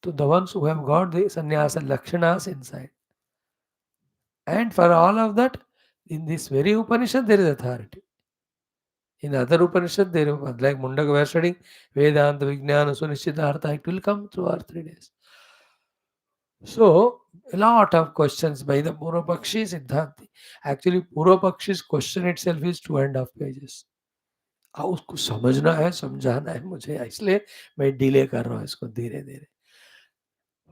to the ones who have got the sannyasa lakshanas inside. And for all of that, in this very Upanishad, there is authority. In other Upanishad, there is, like Mundaka, we are studying Vedanta, Vijnana, Sunishchitartha, it will come through our 3 days. So, a lot of questions by the Purvapakshi Siddhanti. Actually, Purvapaksh's question itself is 2.5 pages. अब उसको समझना है, समझाना है मुझे, इसलिए मैं delay कर रहा हूँ इसको धीरे धीरे.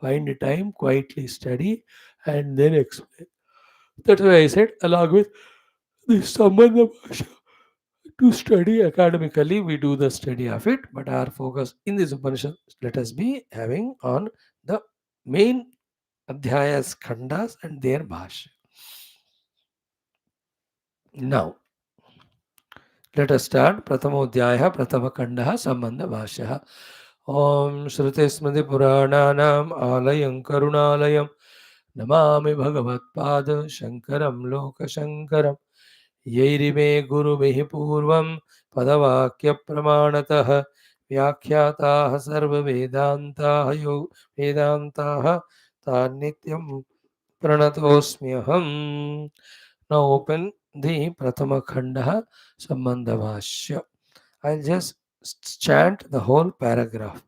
Find a time, quietly study, and then explain. That's why I said, along with the Sambandha Bhashya, to study academically, we do the study of it, but our focus in this Upanishad, let us be having on the main Adhyayas, Khandas, and their Bhashya. Now, let us start. Prathamodhyaya, Prathamakandha, Sambandha Bhashya. Om Shruti Smriti Purananam Alayam Karunalayam Namami Bhagavatpad Shankaram Lokashankaram Yairime Gurumihi Purvam Padavakya Pramanatah Vyakhyatāh Sarva Vedantāh Tānityam Pranatosmyaham. Now open the Prathama Khanda Sambandha Bhashya. I'll just chant the whole paragraph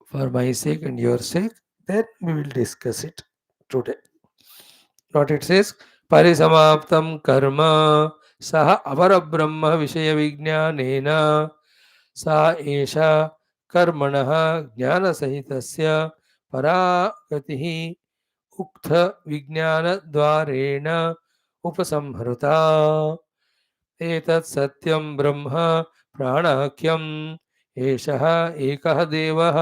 for my sake and your sake. Then we will discuss it today. What it says, Parisamaptam karma saha avara brahma vishaya vijnanena sa esha karmanaha jnana sahitasya paragatihi ukta vijnana dvarena upasamhrita etat satyam brahma pranakyam एषः एकः देवः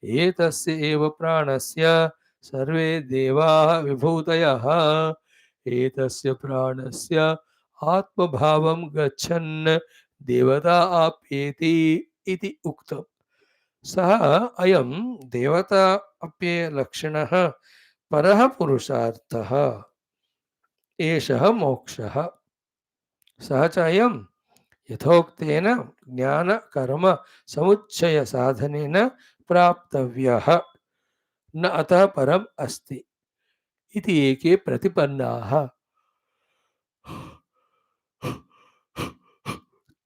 एतस्य एव प्राणस्य सर्वे देवाः विभूतयः एतस्य प्राणस्य आत्मभावं गच्छन् देवता आप्येति इति उक्तम्. सः अयं देवता अप्ये लक्षणः परः पुरुषार्थः एषः मोक्षः. सः च अयं यथोक्तेन ज्ञान कर्म समुच्चय साधनेन प्राप्तव्यः न अतः परम अस्ति इति एके प्रतिपन्नाः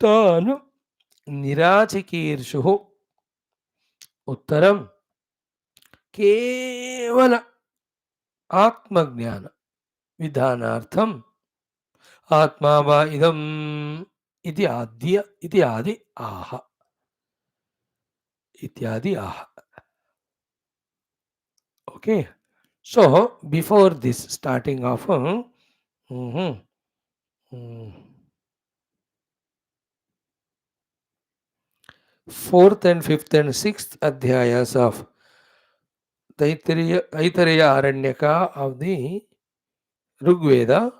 तान् निराचिकीर्षुः उत्तरं केवल आत्मज्ञान विधानार्थम आत्मा वा इदम इति आदि आह इत्यादि आह. Okay, so before this starting of mhm, mm, fourth and fifth and sixth adhyayas of Aitareya Aranyaka of the Rigveda,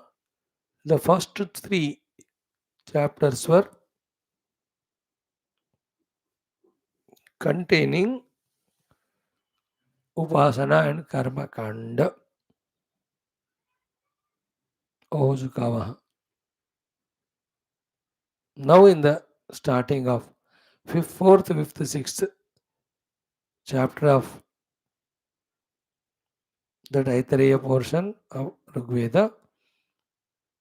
the first three chapters were containing Upasana and Karma Kanda. Ojukavaha. Now in the starting of fourth, fifth, sixth chapter of that Aitareya portion of Rigveda,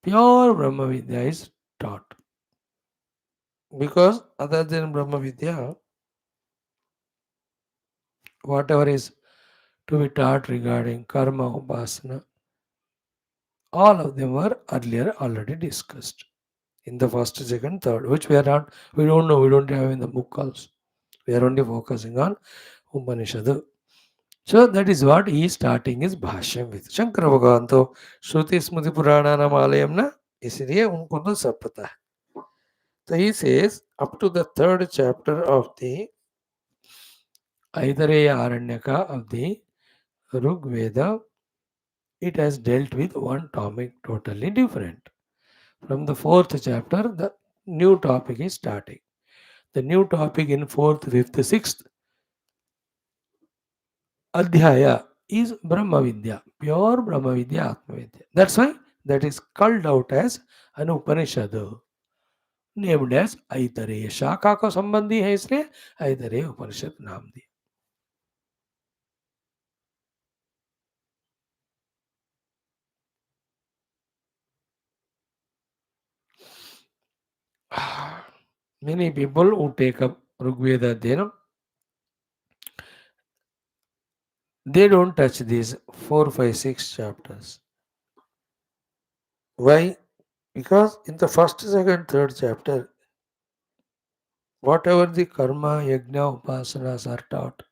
pure Brahma Vidya is taught. Because other than Brahma Vidya, whatever is to be taught regarding karma, upasana, all of them were earlier already discussed in the first, second, third, which we don't know, we don't have in the book also. We are only focusing on Upanishad. So that is what he is starting his Bhashyam with. Shankara Bhagavan तो श्रुति स्मृति पुराणा नाम आलयम ना इसलिए उनको तो सब पता है. So he says up to the third chapter of the Aitareya Aranyaka of the Rig Veda, it has dealt with one topic totally different. From the fourth chapter, the new topic is starting. The new topic in fourth, fifth, sixth Adhyaya is Brahma Vidya, pure Brahma Vidya, Atma Vidya. That's why that is called out as an Upanishad, named as Aitareya. शाखा को संबंधी है इसलिए ऐतरेय उपनिषद नाम दिया. Many people who take up Rigveda Dhanam, they don't touch these 4, 5, 6 chapters. Why? Because in the first, second, third chapter, whatever the karma, yajna, upasanas are taught,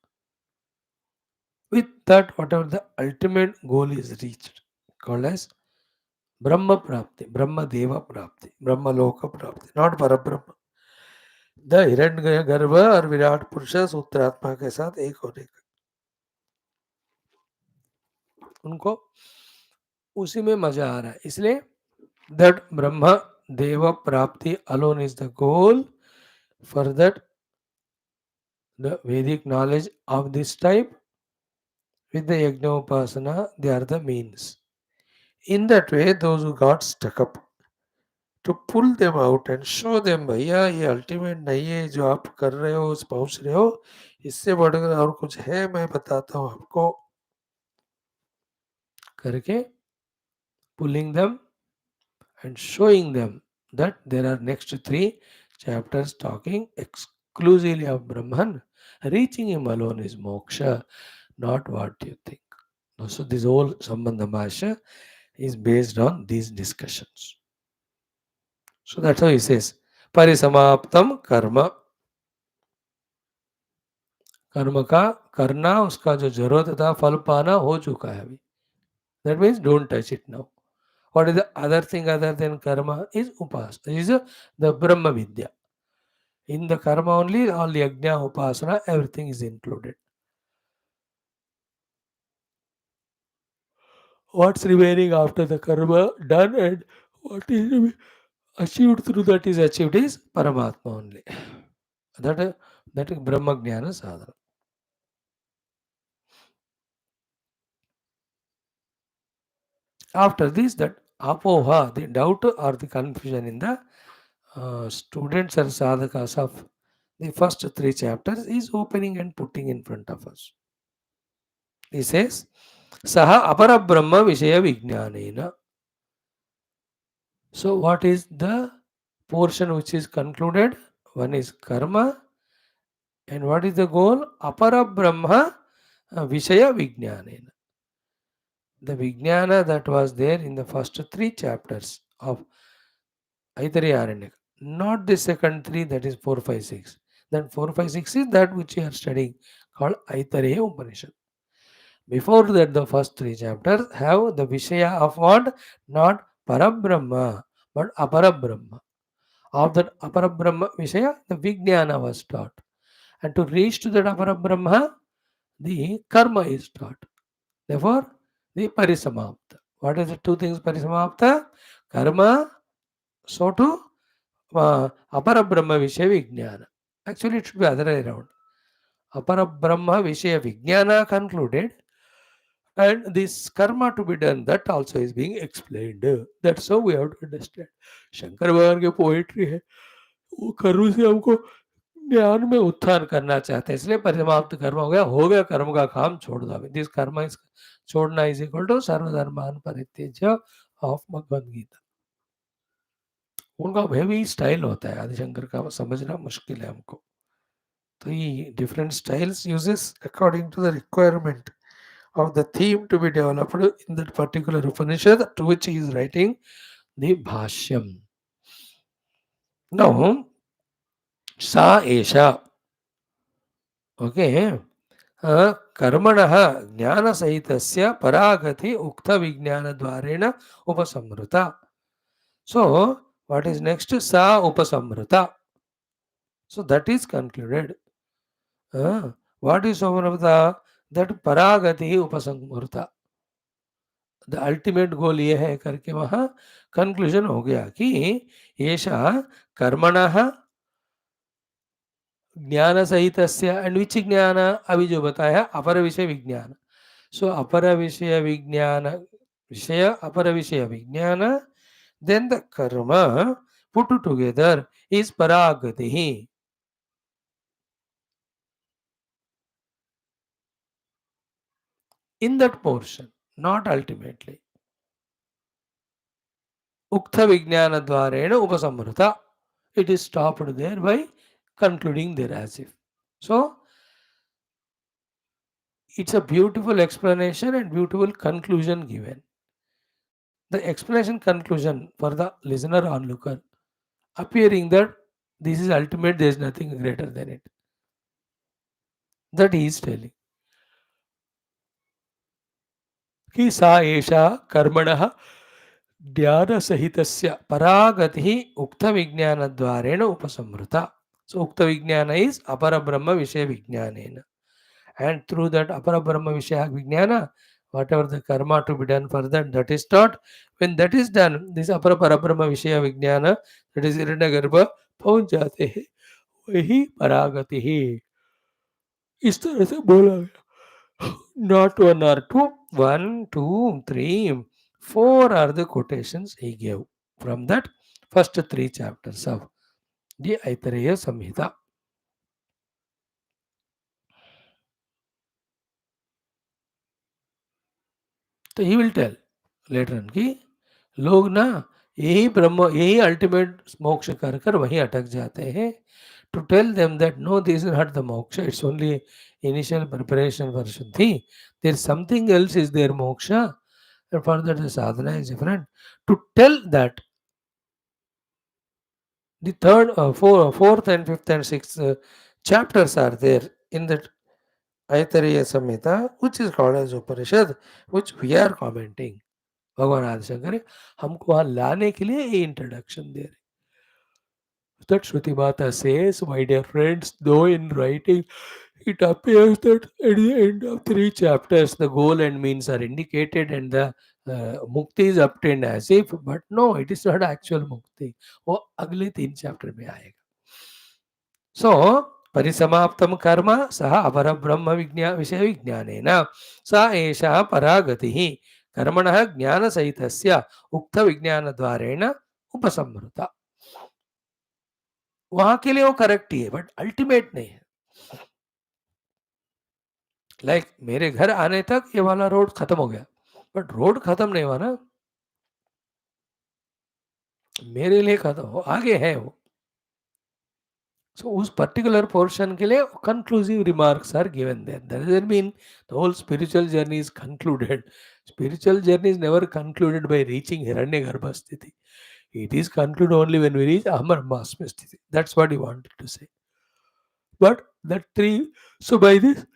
with that, whatever the ultimate goal is reached, called as Brahma Prapti, Brahma Deva Prapti, Brahma Loka Prapti, not Parabrahma. The हिरण्य गर्भ और विराट पुरुष सूत्रात्मा के साथ एक होने का उनको उसी में मजा आ रहा है. इसलिए that Brahma deva prapti alone is the goal. For that the Vaidik knowledge of this type with the Yajnopasana, they are the means. In that way, those who got stuck up, to pull them out and show them, भैया ये ultimate नहीं है जो आप कर रहे हो, पहुंच रहे हो, इससे बढ़कर और कुछ है, मैं बताता हूँ आपको, करके pulling them and showing them that there are next 3 chapters talking exclusively of Brahman. Reaching him alone is moksha, not what you think. So this whole Sambandha Bhashya is based on these discussions. So that's how he says, परिसमाप्तम कर्म. कर्म का करना उसका जो जरूरत था फल पाना हो चुका है अभी. That means don't touch it now. What is the other thing other than karma is upasana, is the Brahma Vidya. In the karma only, all yajna, upasana, everything is included. What's remaining after the karma done and what is achieved through that is achieved is Paramatma only. That is Brahma Jnana sadhana. After this, that apoha, the doubt or the confusion in the students or sadhakas of the first three chapters is opening and putting in front of us. He says, Saha apara brahma vishaya vijnanena. So, what is the portion which is concluded? One is karma, and what is the goal? Apara brahma vishaya vijnanena. The vijnana that was there in the first three chapters of Aitareya, not the second three, that is 4, 5, 6. Then 4, 5, 6 is that which we are studying called Aitareya Upanishad. Before that, the first three chapters have the Vishaya of what? Not Parabrahma, but Aparabrahma. Of that Aparabrahma Vishaya, the Vijnana was taught. And to reach to that Aparabrahma, the Karma is taught. Therefore, the Parisamapta. What is the two things Parisamapta? Karma, so to Aparabrahma Vishaya Vijnana. Actually, it should be other way around. Aparabrahma Vishaya Vijnana concluded, and this karma to be done, that also is being explained. That's how we have to understand. Shankar भगवान की poetry है, वो कर्म से हमको ज्ञान में उत्थान करना चाहते हैं, इसलिए परिसमाप्त कर्म हो गया कर्म का काम छोड़ दो. दिस कर्म इज छोड़ना इज इक्वल टू सर्वधर्मान परित्यज्य ऑफ भगवद गीता. उनका हेवी स्टाइल होता है, आदिशंकर का समझना मुश्किल है हमको. तो ये different styles uses according to the requirement of the theme to be developed in that particular Upanishad to which he is writing the Bhashyam. Now, Sa Esha, okay, कर्मणः ज्ञानसहितस्य परागति उक्त विज्ञानद्वारेण उपसंहृता. So, what is next? Sa Upasamrita. So, that is concluded. What is Upasamrita? That paragati upasamrita. The ultimate goal ये है करके वहां conclusion हो गया कि एषा कर्मणः ज्ञान सहित एंड विच ज्ञान अभी जो बताया अपर विषय विज्ञान. सो अपर विषय विज्ञान विषय apara vishaya vigyan, then the karma put together is paragati. In that portion, not ultimately. Uktha Vijnana Dvarena Upasamrita. It is stopped there by concluding there as if. So, it's a beautiful explanation and beautiful conclusion given. The explanation conclusion for the listener onlooker, appearing that this is ultimate, there is nothing greater than it. That he is telling. कि सा एषा कर्मणः ज्ञानसहितस्य परागतिः उक्तविज्ञानद्वारेण उपसंहृता. So Ukta Vijnana is Apara Brahma Vishaya Vijnanena. And through that Apara Brahma Vishaya Vijnana, whatever the karma to be done for that is taught. When that is done, this Apara Brahma Vishaya Vijnana, that is Hiranyagarbha, पहुंच जाते हैं वही परागति ही. इस तरह से बोला गया. Not one or two, 1, 2, 3, 4 are the quotations he gave from that first 3 chapters of the Aitareya Samhita. तो ही विल टेल लेटर कि लोग ना यही ब्रह्म यही अल्टीमेट मोक्ष कर कर वहीं अटक जाते हैं. To tell them that no this is not the moksha, it's only initial preparation for shuddhi. There something else is there moksha, and for that the sadhana is different. To tell that the third, fourth and fifth and sixth chapters are there in that Aitareya Samhita, which is called as Upanishad, which we are commenting. भगवान आदिशंकर हमको वहां लाने के लिए ये introduction दे रहे. That Shruti Mata says, my dear friends, though in writing it appears that at the end of 3 chapters the goal and means are indicated and the mukti is obtained as if, but no, it is not actual mukti. वो अगले 3 chapter में आएगा. So परिसमाप्तम कर्म सह अपर ब्रह्म विषय विज्ञानेन सा एषा परागतिः कर्मणः ज्ञानसहितस्य उक्त विज्ञानद्वारेण उपसंहृता. वहां के लिए वो करेक्ट ही है, बट अल्टीमेट नहीं है. लाइक मेरे घर आने तक ये वाला रोड खत्म हो गया, बट रोड खत्म नहीं हुआ ना, मेरे लिए खत्म हो आगे है वो. So उस पर्टिकुलर पोर्शन के लिए conclusive remarks are given there. That doesn't mean the whole spiritual journey is concluded. Spiritual journey is never concluded by reaching Hiranyagarbha sthiti. It is concluded only when we reach Amar Masme sthiti. That's what he wanted to say. But that three, so by this,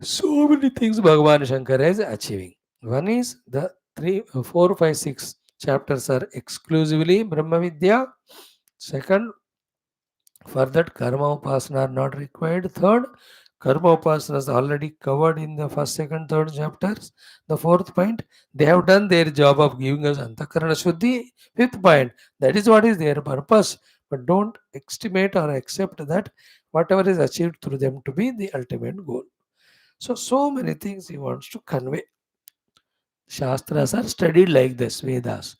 so many things Bhagavan Shankara is achieving. One is the 3, 4, 5, 6 chapters are exclusively Brahma Vidya. Second, for that karma upasana are not required. Third, karma upasana is already covered in the first, second, third chapters. The fourth point, they have done their job of giving us antakarana shuddhi. Fifth point, that is what is their purpose. But don't estimate or accept that whatever is achieved through them to be the ultimate goal. So many things he wants to convey. Shastras are studied like this, Vedas.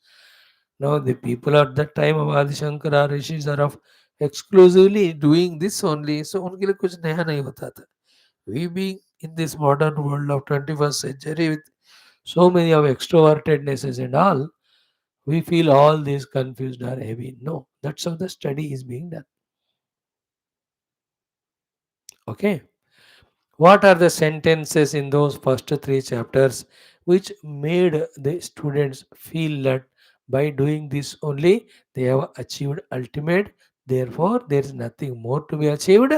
Now the people at that time of Adi Shankara rishis are of exclusively doing this only, so उनके लिए कुछ नया नहीं होता था. We being in this modern world of 21st century with so many of extrovertednesses and all, we feel all these confused or heavy. No, that's how the study is being done. Okay. What are the sentences in those first three chapters which made the students feel that by doing this only they have achieved ultimate, therefore there is nothing more to be achieved,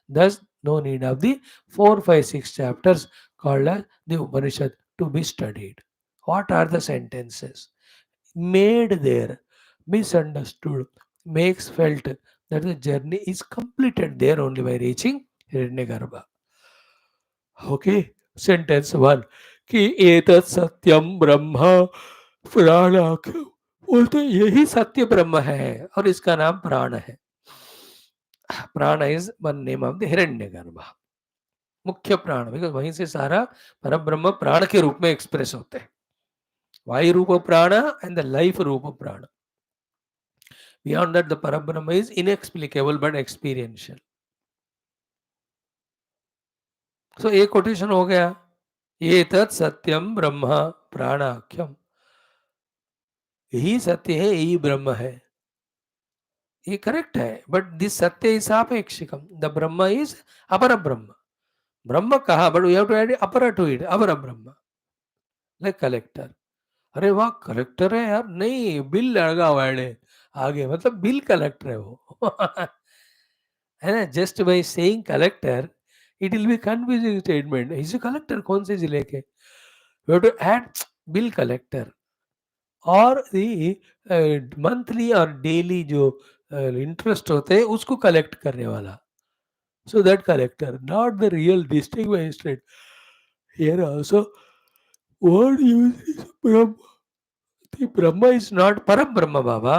thus no need of the 4, 5, 6 chapters called as the Upanishad to be studied. What are the sentences? Made there, misunderstood, makes felt that the journey is completed there only by reaching Hiranyagarbha. Okay. Sentence one कि एतत् सत्यम ब्रह्म प्राणाख्य, बोलते यही सत्य ब्रह्म है और इसका नाम प्राण है. Prana is one name of the Hiranyagarbha, mukhya prana, because वहीं से सारा पर ब्रह्म प्राण के रूप में एक्सप्रेस होते हैं. वायु रूप प्राण एंड द लाइफ रूप प्राण. बियॉन्ड दैट द पर ब्रह्म इज इनएक्सप्लिकेबल बट एक्सपीरियंशियल. सो एक कोटेशन हो गया, ये तत् सत्यम ब्रह्म प्राणाख्यम, यही सत्य है, यही ब्रह्म है. ये करेक्ट है, but this satya is sapekshikam. The Brahma is apara Brahma. Brahma कहा, but we have to add apara to it, apara Brahma. Like collector. अरे वाह कलेक्टर है यार, नहीं बिल लगा हुआ है आगे, मतलब बिल कलेक्टर है वो. है ना. Just by saying collector it will be confusing statement. Is collector कौन से जिले के, we have to add bill collector और दी मंथली और डेली जो इंटरेस्ट होते हैं उसको कलेक्ट करने वाला. So that collector, not the real district magistrate. Here also word use is Brahm. The Brahma is not Param Brahma Baba,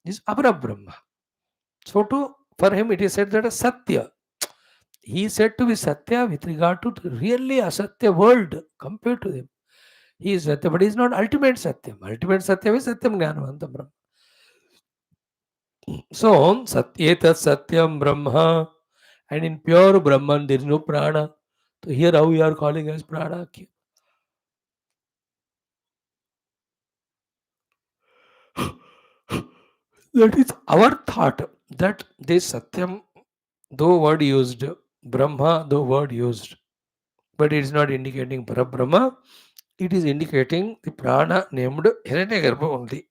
is Apara Brahma. So for him it is said that a Satya. He is said to be Satya with regard to really a Satya world compared to him. He is Satya, but he is not ultimate Satyam. Ultimate Satyam is Satyam Jnanavanta Brahma. So, Satyetat Satyam Brahma, and in pure Brahman there is no prana. So, here how we are calling as prana. That is our thought that this Satyam, though word used, Brahma, though word used, but it is not indicating Parabrahma, it is indicating the prana named Hiranyagarbha only.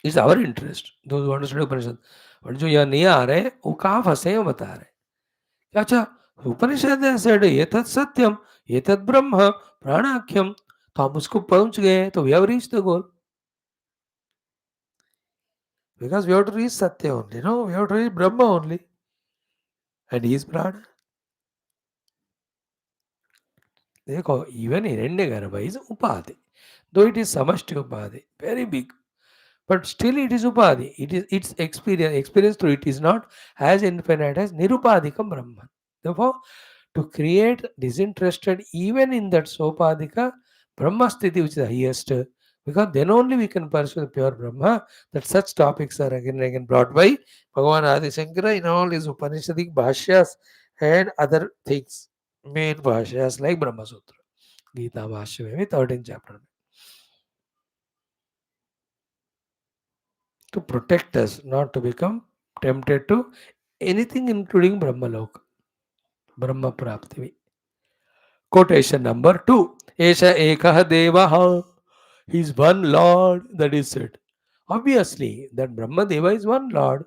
It's our interest. Those who understand Upanishad. But जो यहाँ नहीं आ रहे वो कहाँ फंसे हैं बता रहे. अच्छा, उपनिषद ने said ये तत् सत्यम, ये तत् ब्रह्म प्राणाख्यम, तो हम उसको पहुंच गए, तो we have reached the goal. Because we have to reach Satya only, no? We have to reach Brahma only. And he is prana. देखो, even Hiranyagarbha is upadhi. Though it is samashti upadhi, very big. But still it is upadhi. It is its experience. Experience through it is not as infinite as nirupadhikam Brahman. Therefore, to create disinterested even in that sopadhika Brahma sthiti, which is the highest, Because then only we can pursue the pure Brahma. That such topics are again and again brought by Bhagavan Adi Shankara in all his Upanishadic Bhashyas and other things. Main Bhashyas like Brahma Sutra, Gita Bhashya, maybe 13th chapter. To protect us, not to become tempted to anything including Brahma Loka, Brahma Prapti. Quotation number 2. Esha Ekah Devaha. He is one Lord, that is said. Obviously, that Brahma Deva is one Lord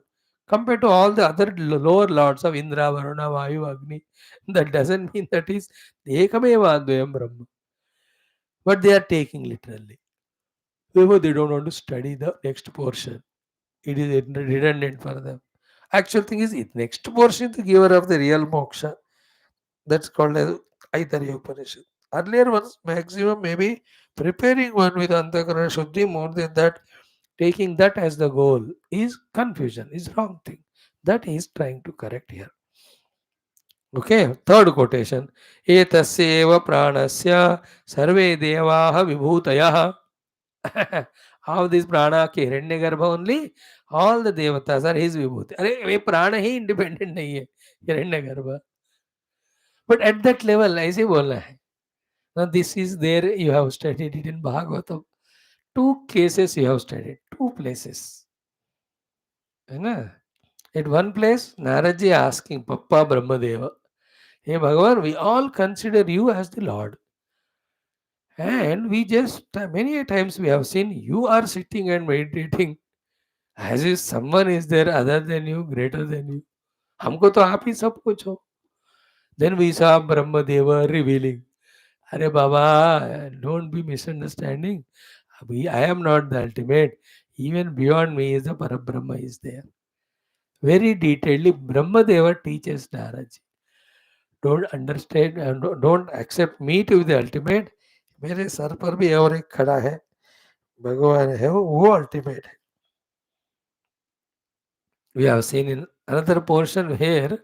compared to all the other lower lords of Indra, Varuna, Vayu, Agni. That doesn't mean that is Ekameva Advayam Brahma. But they are taking literally. Therefore, they don't want to study the next portion. It is redundant for them. Actual thing is, it next portion is the giver of the real moksha. That's called as Aitareya Upanishad. Earlier ones, maximum maybe preparing one with Antakarana Shuddhi, more than that, taking that as the goal is confusion, is wrong thing. That he is trying to correct here. Okay, third quotation. Etasyeva pranasya sarve devaha vibhutayah. How this prana के हिरण्य गर्भ only, all the devatas are his vibhuti. अरे ये प्राण ही independent नहीं है हिरण्य गर्भ. But at that level ऐसे बोलना है. Now this is there, you have studied it in Bhagavatam. Two cases you have studied, two places. है ना? At one place, Naraji asking Papa Brahmadeva, hey Bhagavan, we all consider you as the Lord. And we just, many a times we have seen you are sitting and meditating as if someone is there other than you, greater than you. हमको तो आप ही सब कुछ हो. Then we saw Brahmadeva revealing, Arey Baba, don't be misunderstanding. I am not the ultimate. Even beyond me is the Parabrahma is there. Very detailedly, Brahmadeva teaches Naraji. Don't understand and don't accept me to be the ultimate. मेरे sir पर भी और एक खड़ा है, भगवान है वो ultimate है. We have seen in another portion where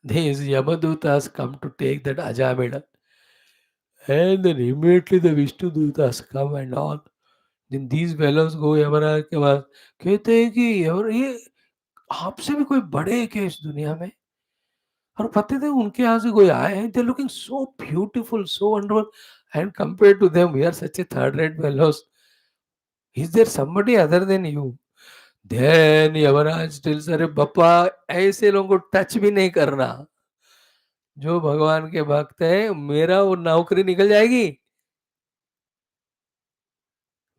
these Yamadutas come to take that Ajameda. And then immediately the Vishnu Dutas come and all. Then these fellows go Yamraj के पास, कहते हैं कि ये आपसे भी कोई बड़े हैं क्या इस दुनिया में? और पता थे उनके यहाँ से कोई आए हैं, they're looking so beautiful, so wonderful, and compared to them, we are such a third-rate fellows. Is there somebody other than you? Then Yamraj tells, अरे बप्पा ऐसे लोगों को टच भी नहीं करना. जो भगवान के भक्त है, मेरा वो नौकरी निकल जाएगी.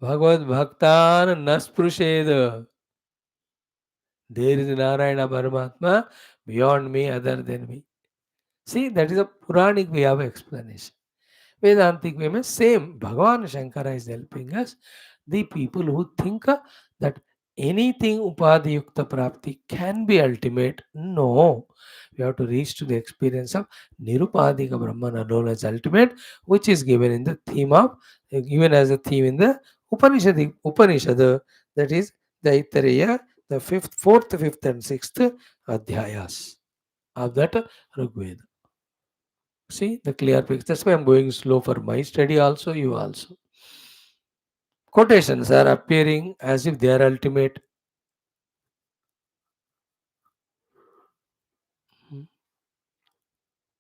भगवत भक्तान न स्पृशेद. There is Narayana Paramatma beyond me, other than me. See, that is a Puranic way of explanation. Vedantic way means same. Bhagavan Shankara is helping us. The people who think that anything Upadhyukta Prapti can be ultimate. No. We have to reach to the experience of Nirupadhika Brahman alone as ultimate, which is given in the theme of, given as a theme in the Upanishad, that is the Aitareya, the fifth, fourth, fifth, and sixth Adhyayas of that Rigveda. See the clear picture. That's why I'm going slow for my study also, you also. Quotations are appearing as if they are ultimate.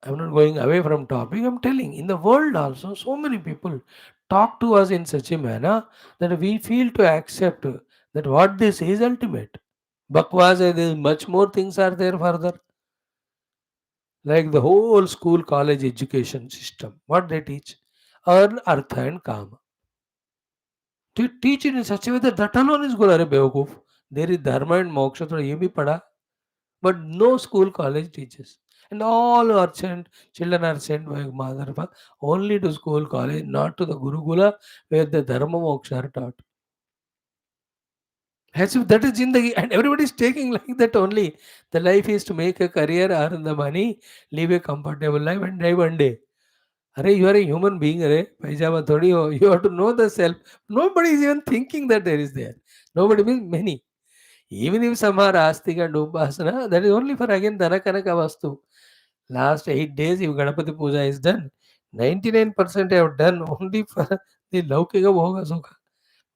I'm not going away from topic. I'm telling in the world also, so many people talk to us in such a manner that we feel to accept that what they say is ultimate. Bakwas, there much more things are there further. Like the whole school college education system, what they teach? Earn, artha and kama. To teach it in such a way that that alone is good. Arey bewakoof. There is dharma and moksha, thoda ye bhi pada. But no school college teaches. And all are sent, children are sent by mother father only to school college, not to the Gurukula where the dharma moksha are taught. As if that is Jindagi, and everybody is taking like that only. The life is to make a career, earn the money, live a comfortable life, and die one day. Arey, you are a human being, arey. Paijama thodi ho. You have to know the self. Nobody is even thinking that there is there. Nobody means many. Even if some are astika and upasana, that is only for again dhanakanaka vastu. Last 8 days, if Ganapati Puja is done, 99% I have done only for the Laukika Bhoga Sukha.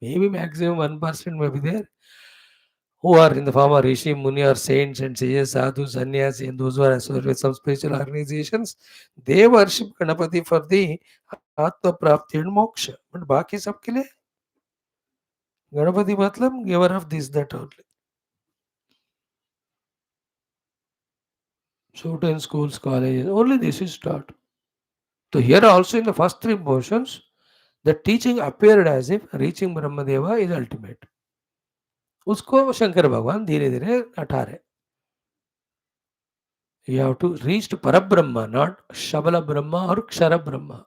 Maybe maximum 1% may be there, who are in the form of Rishi, Muni, or saints and sages, sadhus, sannyasi, and those who are associated with some spiritual organizations. They worship Ganapati for the Atma Prapti and Moksha. But Baki sabke liye Ganapati matlab giver of this, that only. Certain schools, colleges, only this is taught. So here also in the first three portions, the teaching appeared as if reaching Brahmadeva is ultimate. उसको शंकर भगवान धीरे धीरे हटा रहे. You have to reach to Parabrahma, not Shabala Brahma or Kshara Brahma.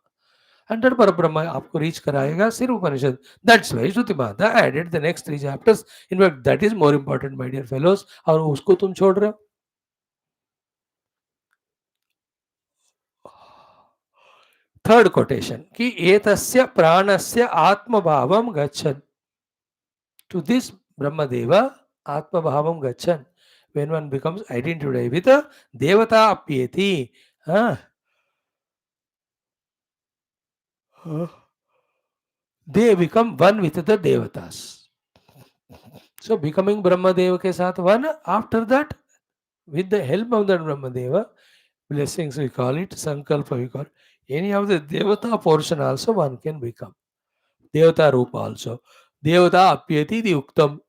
And that Parabrahma आपको reach कराएगा सिर्फ उपनिषद. That's why Shruti Mata added the next three chapters. In fact, that is more important, my dear fellows. और उसको तुम छोड़ रहे हो. Third quotation कि एतस्य प्राणस्य आत्मभावम गच्छन्. To this Brahmadeva Atmabhavam Gachan. When one becomes identified with a Devata Apyeti, they become one with the Devatas. So becoming Brahmadeva ke saath one, after that, with the help of that Brahmadeva, blessings we call it, Sankalpa we call it, any of the Devata portion also one can become. Devata Rupa also. Devata Apyeti the Uktam.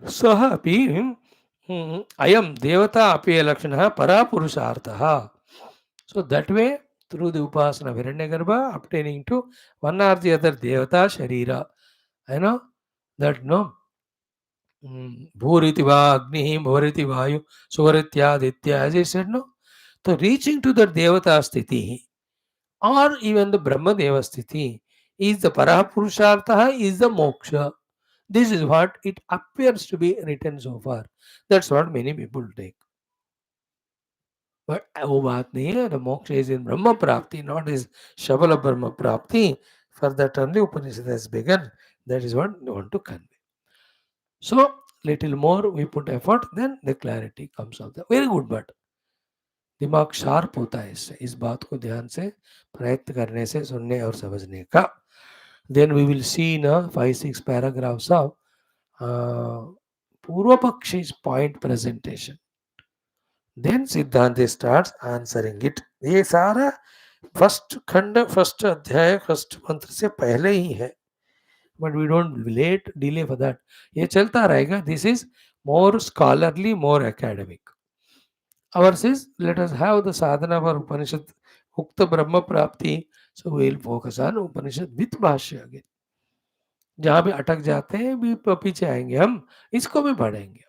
सः अपि अयं देवता अपि लक्षणः परापुरुषार्थः. So that way, through the upasana Hiranyagarbha, obtaining to one or the other devata sharira. I know that no. Bhuriti va agnihi, bhuriti vayu, suvaritya, as I said, no. So reaching to the devata sthiti or even the Brahma Deva sthiti is the parapurushartha, is the moksha. This is what it appears to be written so far. That's what many people take. But वो बात नहीं है. The moksha is in Brahma Prapti, not is Shabala Brahma Prapti. For that only Upanishad has begun. That is what they want to convey. So, little more we put effort, then the clarity comes out. Very good, but दिमाग sharp होता है इससे. इस बात को ध्यान से प्रयत्न करने से, सुनने और समझने का. Then we will see in 5-6 paragraphs of Purva Pakshi's point presentation. Then Siddhanta starts answering it. ये सारा फर्स्ट खंड, फर्स्ट अध्याय, फर्स्ट मंत्र से पहले ही है. But we don't delay for that. ये चलता रहेगा. This is more scholarly, more academic. Ours is, let us have the sadhana for Upanishad, Ukta Brahma Prapti. So we will focus on Upanishad with Bhashya again. जहाँ भी अटक जाते हैं भी पीछे आएंगे हम, इसको भी पढ़ेंगे.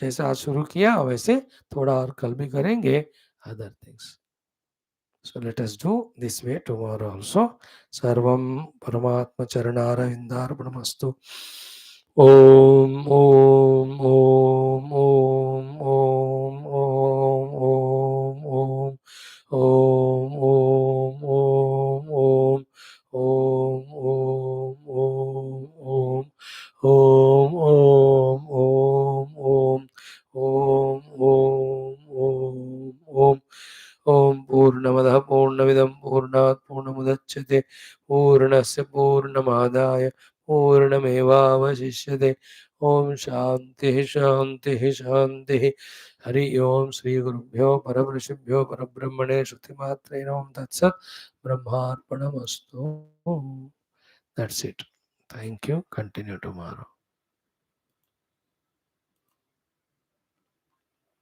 जैसे आज शुरू किया वैसे थोड़ा और कल भी करेंगे other things. So let us do this way tomorrow also. Sarvam Paramatma Charanara Indarpanamastu. Om Om Om Om Om Om Om Om Om Om Om Om Om Om Om Om Om Om Om ओम पूर्णमदः पूर्णमिदं पूर्णात् पूर्णमुदच्यते पूर्णस्य पूर्णमादाय पूर्णमेवावशिष्यते. ओम शांति शांति शांति. हरि ओम. श्री गुरुभ्यो परमऋषिभ्यो परब्रह्मणे श्रुतिमात्रे नमः. तत्सत्. ब्रह्मार्पणमस्तु. That's it. Thank you. Continue tomorrow.